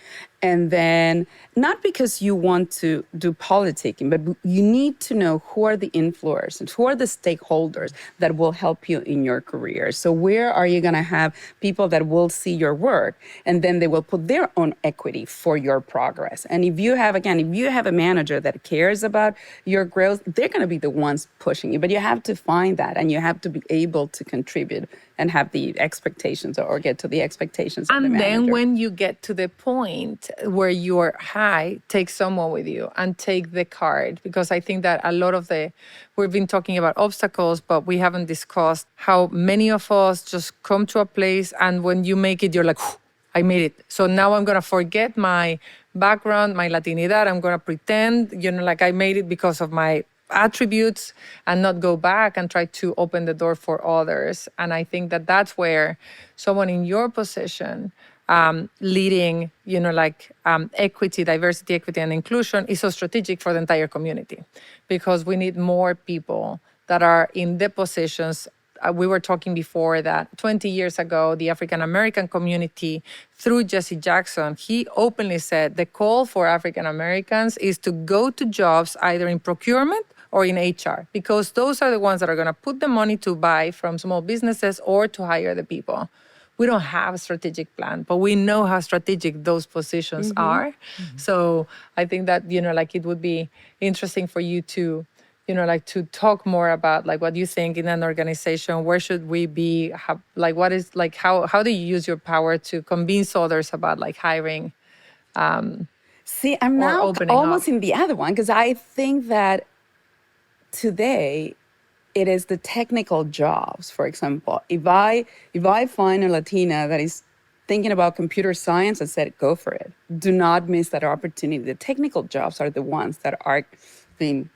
And then, not because you want to do politicking, but you need to know who are the influencers, who are the stakeholders that will help you in your career. So where are you going to have people that will see your work, and then they will put their own equity for your progress. And if you have a manager that cares about your growth, they're going to be the ones pushing you. But you have to find that, and you have to be able to contribute and have the expectations, or get to the expectations of the manager. And then when you get to the point where you are high, take someone with you and take the card. Because I think that a lot of we've been talking about obstacles, but we haven't discussed how many of us just come to a place, and when you make it, you're like, I made it. So now I'm going to forget my background, my Latinidad. I'm going to pretend, like I made it because of my attributes, and not go back and try to open the door for others. And I think that that's where someone in your position, leading, equity, diversity, equity, and inclusion is so strategic for the entire community, because we need more people that are in the positions. We were talking before that 20 years ago, the African American community, through Jesse Jackson, he openly said the call for African Americans is to go to jobs either in procurement or in HR, because those are the ones that are going to put the money to buy from small businesses or to hire the people. We don't have a strategic plan, but we know how strategic those positions are. So I think that, it would be interesting for you to like to talk more about like what you think in an organization. Where should we be? Like what is like how do you use your power to convince others about like hiring See, I'm or now opening up? almost in the other one because I think that today it is the technical jobs. For example, if I find a Latina that is thinking about computer science, I said go for it. Do not miss that opportunity. The technical jobs are the ones that are being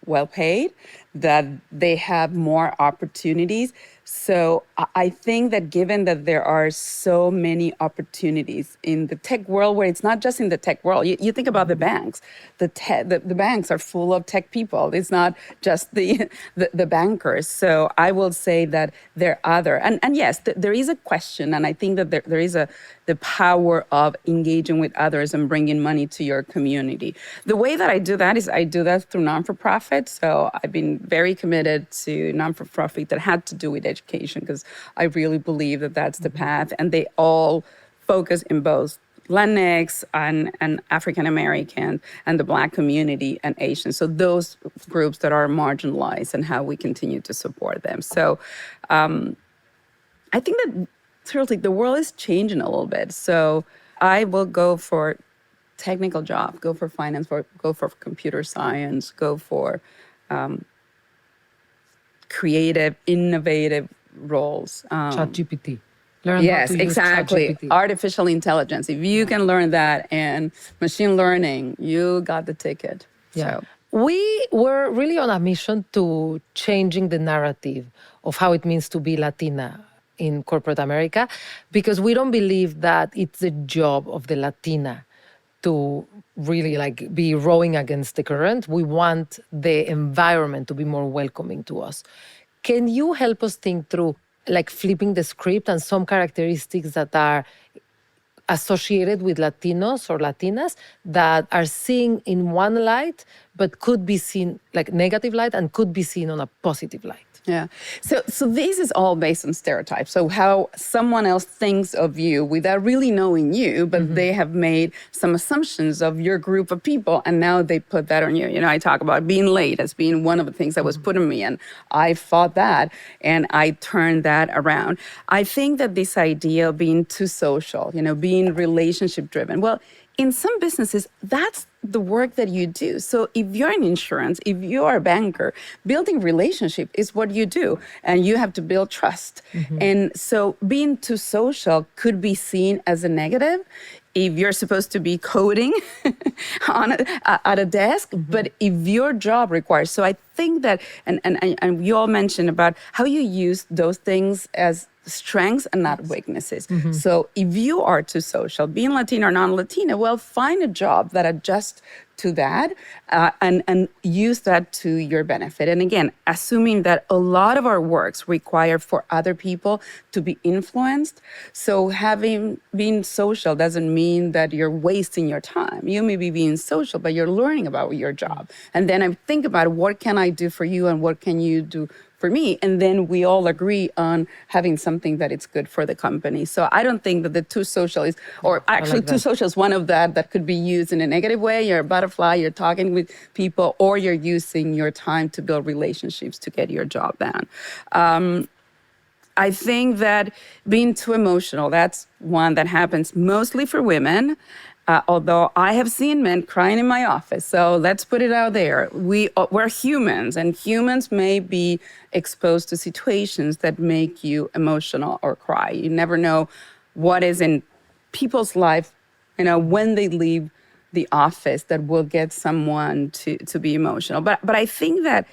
well paid, that they have more opportunities. So I think that given that there are so many opportunities in the tech world, where it's not just in the tech world, you think about the banks. The banks are full of tech people. It's not just the bankers. So I will say that there are other, and yes, there is a question, and I think that there is the power of engaging with others and bringing money to your community. The way that I do that is I do that through non-for-profit. So I've been very committed to non-for-profit that had to do with education because I really believe that that's the path. And they all focus in both Latinx and African American and the Black community and Asian. So those groups that are marginalized and how we continue to support them. So I think that truly the world is changing a little bit. So I will go for technical job, go for finance, go for computer science, go for creative, innovative roles. ChatGPT. Learn how Yes, to use exactly. ChatGPT. Artificial intelligence. If you can learn that and machine learning, you got the ticket. Yeah. So We were really on a mission to changing the narrative of how it means to be Latina in corporate America, because we don't believe that it's the job of the Latina to really like be rowing against the current. We want the environment to be more welcoming to us. Can you help us think through like flipping the script and some characteristics that are associated with Latinos or Latinas that are seen in one light, but could be seen like negative light and could be seen on a positive light? yeah. So this is all based on stereotypes. So how someone else thinks of you without really knowing you, but they have made some assumptions of your group of people, and now they put that on you. You know, I talk about being late as being one of the things that was put on me, and I fought that, and I turned that around. I think that this idea of being too social, being relationship driven, well, in some businesses, that's the work that you do. So if you're in insurance, if you're a banker, building relationship is what you do. And you have to build trust. And so being too social could be seen as a negative if you're supposed to be coding at a desk, but if your job requires. So I think that, and you all mentioned about how you use those things as strengths and not weaknesses. So if you are too social, being Latina or non-Latina, well, find a job that adjusts to that and use that to your benefit. And again, assuming that a lot of our works require for other people to be influenced. So being social doesn't mean that you're wasting your time. You may be being social, but you're learning about your job. And then I think about what can I do for you and what can you do for me, and then we all agree on having something that it's good for the company. So I don't think that the too social is, or actually too social is one of that could be used in a negative way. You're a butterfly, you're talking with people, or you're using your time to build relationships to get your job done. I think that being too emotional, that's one that happens mostly for women. Although I have seen men crying in my office. So let's put it out there. We're humans, and humans may be exposed to situations that make you emotional or cry. You never know what is in people's life, when they leave the office that will get someone to be emotional. But I think that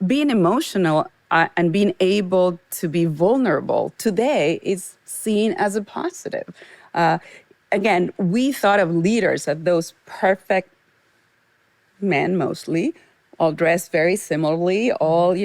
being emotional and being able to be vulnerable today is seen as a positive. Again, we thought of leaders as those perfect men, mostly, all dressed very similarly, all,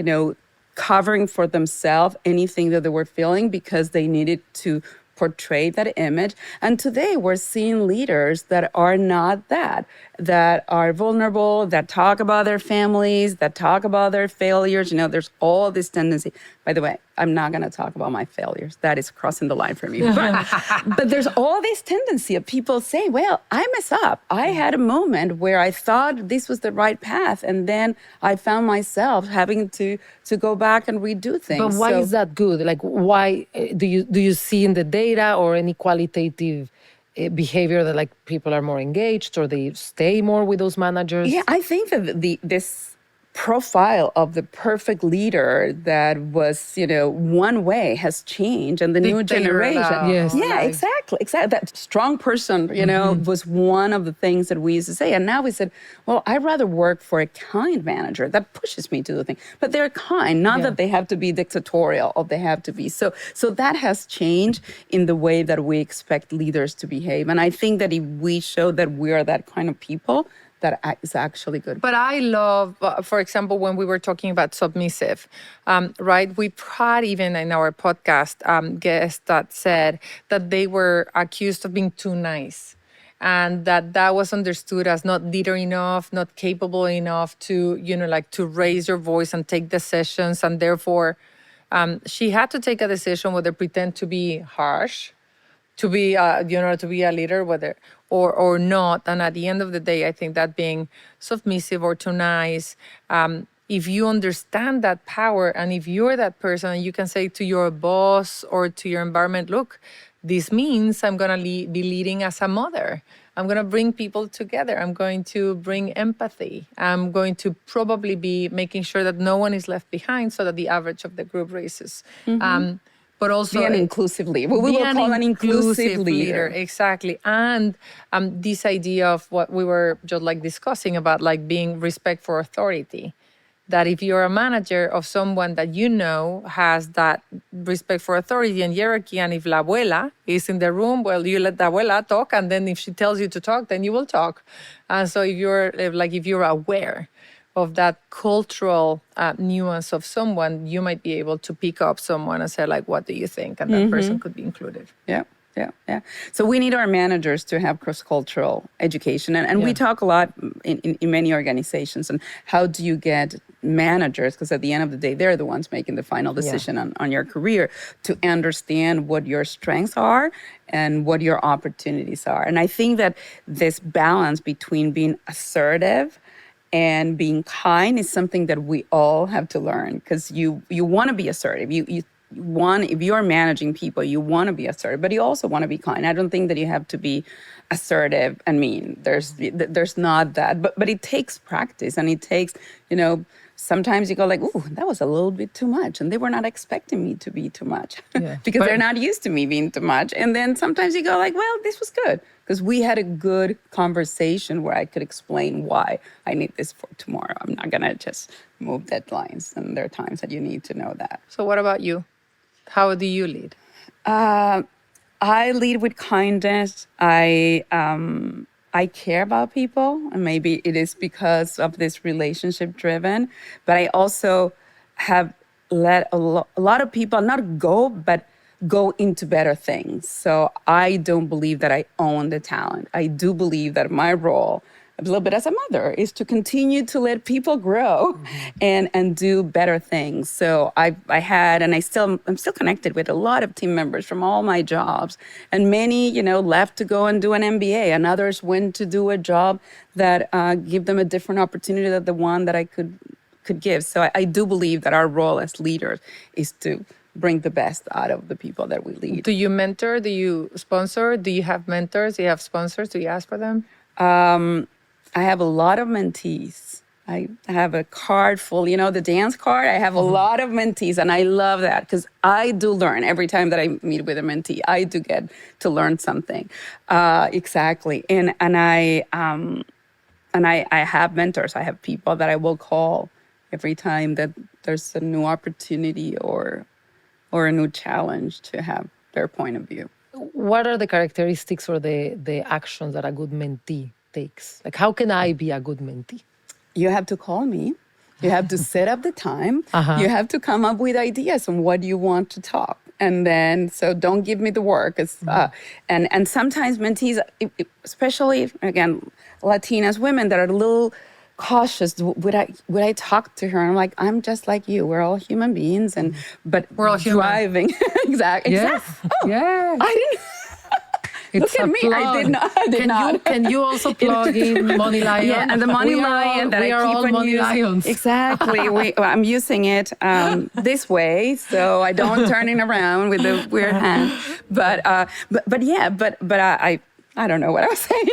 covering for themselves anything that they were feeling because they needed to portray that image. And today we're seeing leaders that are not that. that are vulnerable, that talk about their families, that talk about their failures. There's all this tendency. By the way, I'm not going to talk about my failures. That is crossing the line for me. But there's all this tendency of people saying, well, I mess up. I had a moment where I thought this was the right path, and then I found myself having to go back and redo things. But why is that good? Like, why do you see in the data or any qualitative behavior that like people are more engaged or they stay more with those managers? Yeah, I think that this profile of the perfect leader that was, one way has changed, and the new generation. Yes. Yeah, exactly. That strong person, was one of the things that we used to say. And now we said, well, I'd rather work for a kind manager that pushes me to do things. But they're kind, not that they have to be dictatorial or they have to be. So that has changed in the way that we expect leaders to behave. And I think that if we show that we are that kind of people, that is actually good. But I love, for example, when we were talking about submissive, right? We've had even in our podcast guests that said that they were accused of being too nice, and that was understood as not leader enough, not capable enough to, to raise your voice and take decisions. And therefore, she had to take a decision whether pretend to be harsh, to be, to be a leader, whether or not. And at the end of the day, I think that being submissive or too nice, if you understand that power, and if you're that person, you can say to your boss or to your environment, look, this means I'm going to be leading as a mother. I'm going to bring people together. I'm going to bring empathy. I'm going to probably be making sure that no one is left behind so that the average of the group raises. But also be an inclusive leader. We will call an inclusive leader. Exactly. And this idea of what we were just like discussing about like being respect for authority. That if you're a manager of someone that has that respect for authority and hierarchy, and if la abuela is in the room, well, you let the abuela talk, and then if she tells you to talk, then you will talk. And so if you're aware of that cultural nuance of someone, you might be able to pick up someone and say, like, what do you think? And that person could be included. Yeah. So we need our managers to have cross-cultural education. And we talk a lot in many organizations on how do you get managers, because at the end of the day, they're the ones making the final decision on your career, to understand what your strengths are and what your opportunities are. And I think that this balance between being assertive and being kind is something that we all have to learn, because you want to be assertive. If you're managing people, you want to be assertive, but you also want to be kind. I don't think that you have to be assertive and mean. There's not that, but it takes practice, and it takes, sometimes you go like, ooh, that was a little bit too much, and they were not expecting me to be too much because they're not used to me being too much. And then sometimes you go like, well, this was good because we had a good conversation where I could explain why I need this for tomorrow. I'm not gonna just move deadlines, and there are times that you need to know that. So what about you? How do you lead? I lead with kindness. I care about people, and maybe it is because of this relationship driven, but I also have let a lot of people not go, but go into better things. So I don't believe that I own the talent. I do believe that my role, a little bit as a mother, is to continue to let people grow and do better things. So I'm still connected with a lot of team members from all my jobs, and many, left to go and do an MBA, and others went to do a job that give them a different opportunity than the one that I could give. So I do believe that our role as leaders is to bring the best out of the people that we lead. Do you mentor? Do you sponsor? Do you have mentors? Do you have sponsors? Do you ask for them? I have a lot of mentees. I have a card full, the dance card. I have a lot of mentees, and I love that because I do learn every time that I meet with a mentee. I do get to learn something. Exactly. And I have mentors. I have people that I will call every time that there's a new opportunity or a new challenge to have their point of view. What are the characteristics or the actions that a good mentee takes? Like, how can I be a good mentee? You have to call me. You have to set up the time. You have to come up with ideas on what you want to talk. And then, so don't give me the work. And sometimes mentees, especially, again, Latinas women that are a little cautious. Would I talk to her? And I'm like, I'm just like you. We're all human beings, but we're all driving. Exactly. Yes. Oh, Yes. I didn't. It's Look at me. I did not. Can you also plug in Money Lion? Yeah, and the Money Lion that we I are keep all on Money using. Lions. Exactly. I'm using it this way, so I don't turn it around with the weird hand. But I don't know what I was saying.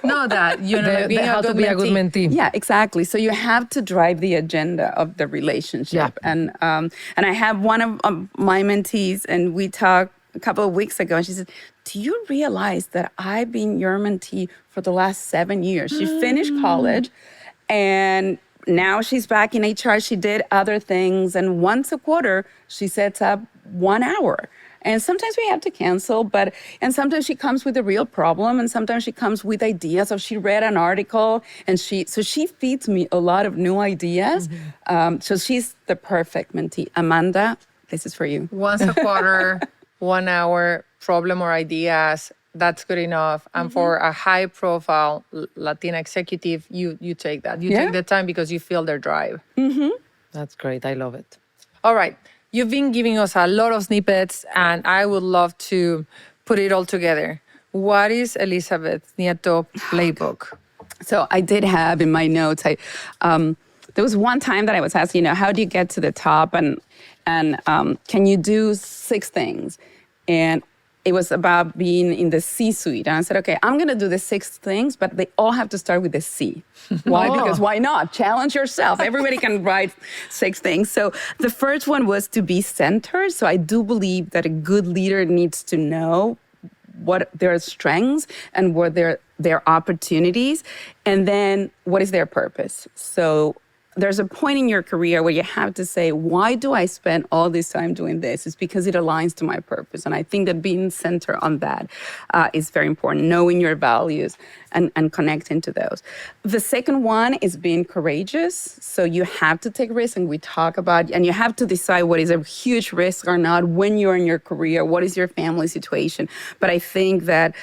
No, that, being how to be a good mentee. Yeah, exactly. So you have to drive the agenda of the relationship. Yeah. And I have one of my mentees, and we talked a couple of weeks ago, and she said, do you realize that I've been your mentee for the last 7 years? She finished college, and now she's back in HR. She did other things, and once a quarter, she sets up 1 hour. And sometimes we have to cancel, and sometimes she comes with a real problem, and sometimes she comes with ideas, or she read an article, and she feeds me a lot of new ideas. So she's the perfect mentee. Amanda, this is for you. once a quarter, 1 hour, problem or ideas, that's good enough. And for a high profile Latina executive, you take that. You take the time because you feel their drive. That's great. I love it. All right. You've been giving us a lot of snippets, and I would love to put it all together. What is Elizabeth Nieto Playbook? So I did have in my notes, there was one time that I was asked, how do you get to the top, and can you do 6 things? And it was about being in the C-suite. And I said, okay, I'm going to do the 6 things, but they all have to start with a C. Why? Because why not? Challenge yourself. Everybody can write 6 things. So the first one was to be centered. So I do believe that a good leader needs to know what their strengths and what their opportunities, and then what is their purpose. So there's a point in your career where you have to say, why do I spend all this time doing this? It's because it aligns to my purpose. And I think that being centered on that is very important, knowing your values and connecting to those. The second one is being courageous. So you have to take risks, and we talk about, and you have to decide what is a huge risk or not when you're in your career, what is your family situation. But I think that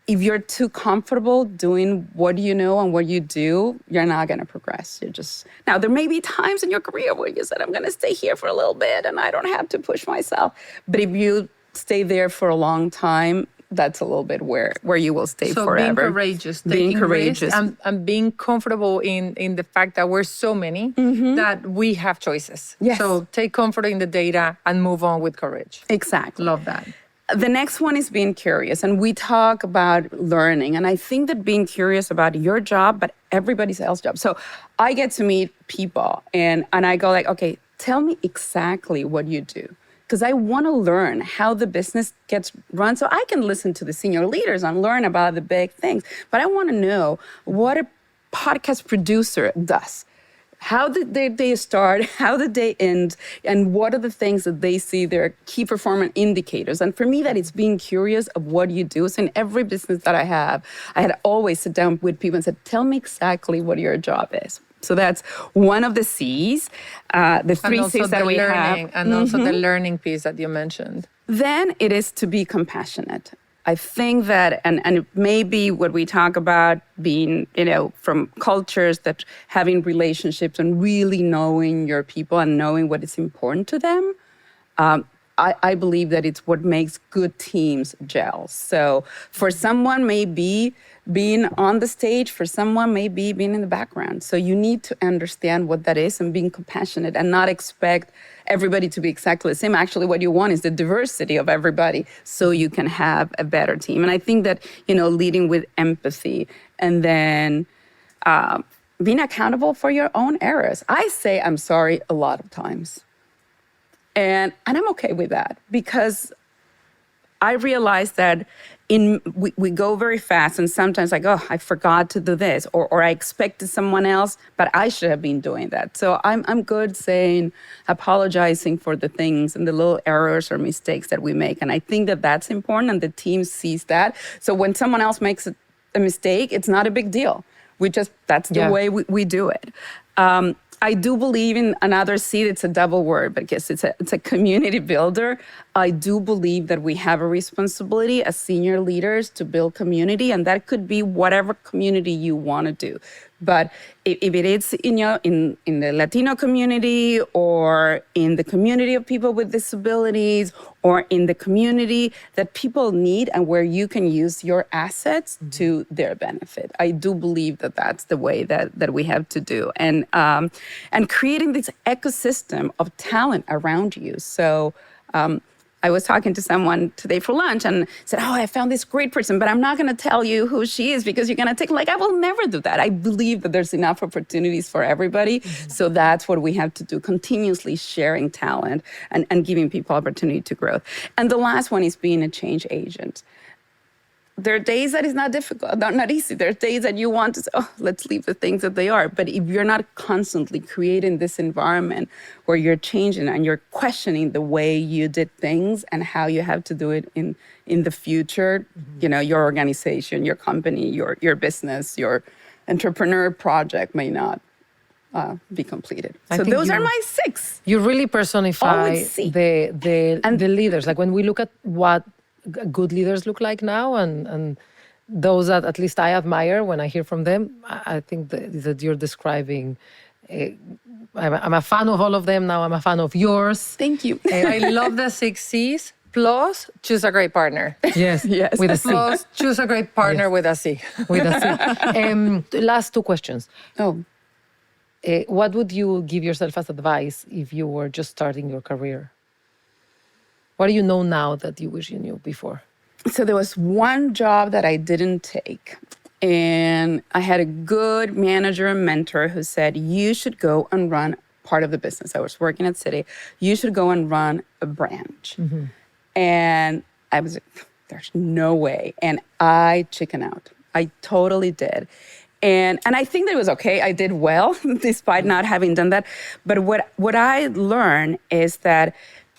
if you're too comfortable doing what you know and what you do, you're not going to progress. Now, there may be times in your career where you said, I'm going to stay here for a little bit and I don't have to push myself. But if you stay there for a long time, that's a little bit where you will stay forever. So being courageous, taking risks, and being comfortable in the fact that we're so many that we have choices. Yes. So take comfort in the data and move on with courage. Exactly. Love that. The next one is being curious. And we talk about learning. And I think that being curious about your job, but everybody else's job. So I get to meet people and I go like, okay, tell me exactly what you do. Because I want to learn how the business gets run. So I can listen to the senior leaders and learn about the big things. But I want to know what a podcast producer does. How did they start? How did they end? And what are the things that they see their key performance indicators? And for me, that is being curious of what you do. So in every business that I had always sit down with people and said, tell me exactly what your job is. So that's one of the C's, the 3 C's that we have. And also the learning piece that you mentioned. Then it is to be compassionate. I think that, and it may be what we talk about being, from cultures that having relationships and really knowing your people and knowing what is important to them. I believe that it's what makes good teams gel. So for someone maybe being on the stage, for someone maybe being in the background. So you need to understand what that is and being compassionate and not expect everybody to be exactly the same. Actually, what you want is the diversity of everybody so you can have a better team. And I think that, leading with empathy and then being accountable for your own errors. I say I'm sorry a lot of times. And I'm okay with that because I realize that we go very fast and sometimes like, oh, I forgot to do this or I expected someone else, but I should have been doing that. So I'm good apologizing for the things and the little errors or mistakes that we make. And I think that that's important and the team sees that. So when someone else makes a mistake, it's not a big deal. That's the way we do it. I do believe in another seed. It's a double word, but I guess it's a community builder. I do believe that we have a responsibility as senior leaders to build community, and that could be whatever community you want to do. But if it is in the Latino community, or in the community of people with disabilities, or in the community that people need and where you can use your assets to their benefit, I do believe that that's the way that we have to do. And creating this ecosystem of talent around you. So I was talking to someone today for lunch and said, I found this great person, but I'm not going to tell you who she is because you're going to take, I will never do that. I believe that there's enough opportunities for everybody. So that's what we have to do, continuously sharing talent and giving people opportunity to grow. And the last one is being a change agent. There are days that is not difficult, not easy. There are days that you want to say, let's leave the things that they are. But if you're not constantly creating this environment where you're changing and you're questioning the way you did things and how you have to do it in the future, your organization, your company, your business, your entrepreneur project may not be completed. So those are my 6. You really personify the leaders. Like when we look at what good leaders look like now, and those that at least I admire when I hear from them, I think that you're describing. I'm a fan of all of them now. I'm a fan of yours. Thank you. I love the 6 C's. Plus, choose a great partner. Yes, with a C. Plus, choose a great partner with a C. With a C. Last 2 questions. What would you give yourself as advice if you were just starting your career? What do you know now that you wish you knew before? So there was one job that I didn't take. And I had a good manager and mentor who said, you should go and run part of the business. I was working at Citi. You should go and run a branch. And I was like, there's no way. And I chickened out. I totally did. And I think that it was okay. I did well, despite not having done that. But what I learned is that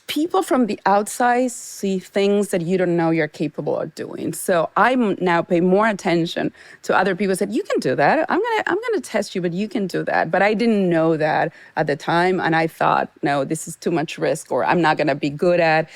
people from the outside see things that you don't know you're capable of doing. So I now pay more attention to other people said, you can do that. I'm gonna test you, but you can do that. But I didn't know that at the time. And I thought, no, this is too much risk, or I'm not gonna be good at.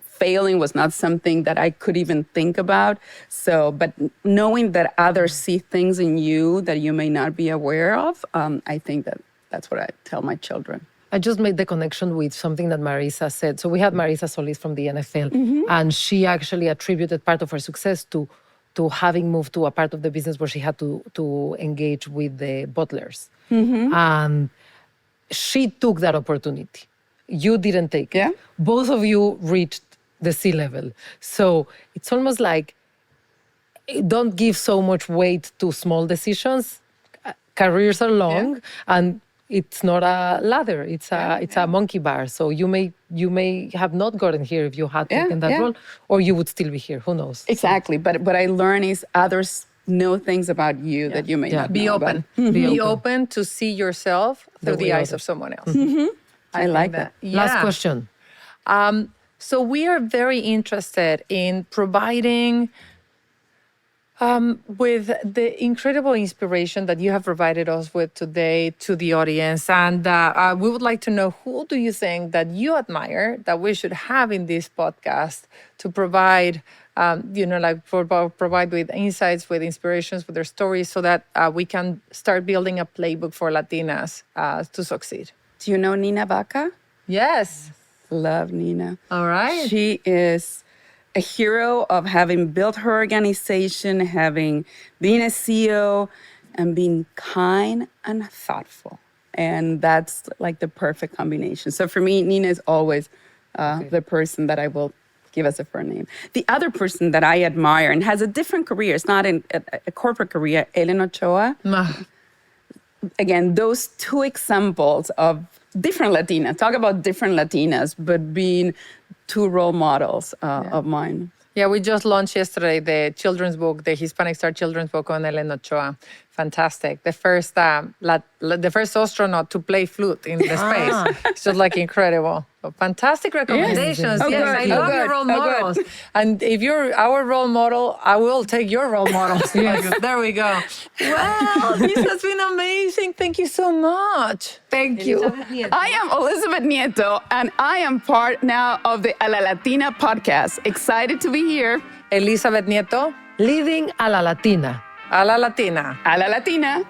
Failing was not something that I could even think about. So, but knowing that others see things in you that you may not be aware of, I think that's what I tell my children. I just made the connection with something that Marisa said. So we had Marisa Solis from the NFL, and she actually attributed part of her success to having moved to a part of the business where she had to engage with the butlers. And she took that opportunity. You didn't take it. Both of you reached the sea level. So it's almost like, don't give so much weight to small decisions. Careers are long, and it's not a ladder. It's a monkey bar. So you may have not gotten here if you had taken that role, or you would still be here. Who knows? Exactly. But what I learned is others know things about you that you may not know. Be open. Be open to see yourself through the eyes of someone else. I like that. Last question. So we are very interested in providing with the incredible inspiration that you have provided us with today to the audience. And we would like to know, who do you think that you admire that we should have in this podcast to provide, provide with insights, with inspirations, with their stories, so that we can start building a playbook for Latinas to succeed. Do you know Nina Vaca? Yes. Love Nina. All right. She is a hero of having built her organization, having been a CEO, and being kind and thoughtful. And that's like the perfect combination. So for me, Nina is always the person that I will give as a first name. The other person that I admire and has a different career, it's not a corporate career, Elena Ochoa. Again, those 2 examples of different Latinas, talk about different Latinas, but being 2 role models of mine. Yeah, we just launched yesterday the children's book, the Hispanic Star children's book on Elena Ochoa. Fantastic. The first astronaut to play flute in the space. It's just like incredible. Fantastic recommendations. Oh, Yes, good. I Oh, love your good. role Oh, good. models. And if you're our role model, I will take your role models. There we go. Well, this has been amazing. Thank you so much. Thank you. I am Elizabeth Nieto, and I am part now of the A La Latina podcast. Excited to be here. Elizabeth Nieto, Leading a la Latina. a la Latina. A La Latina.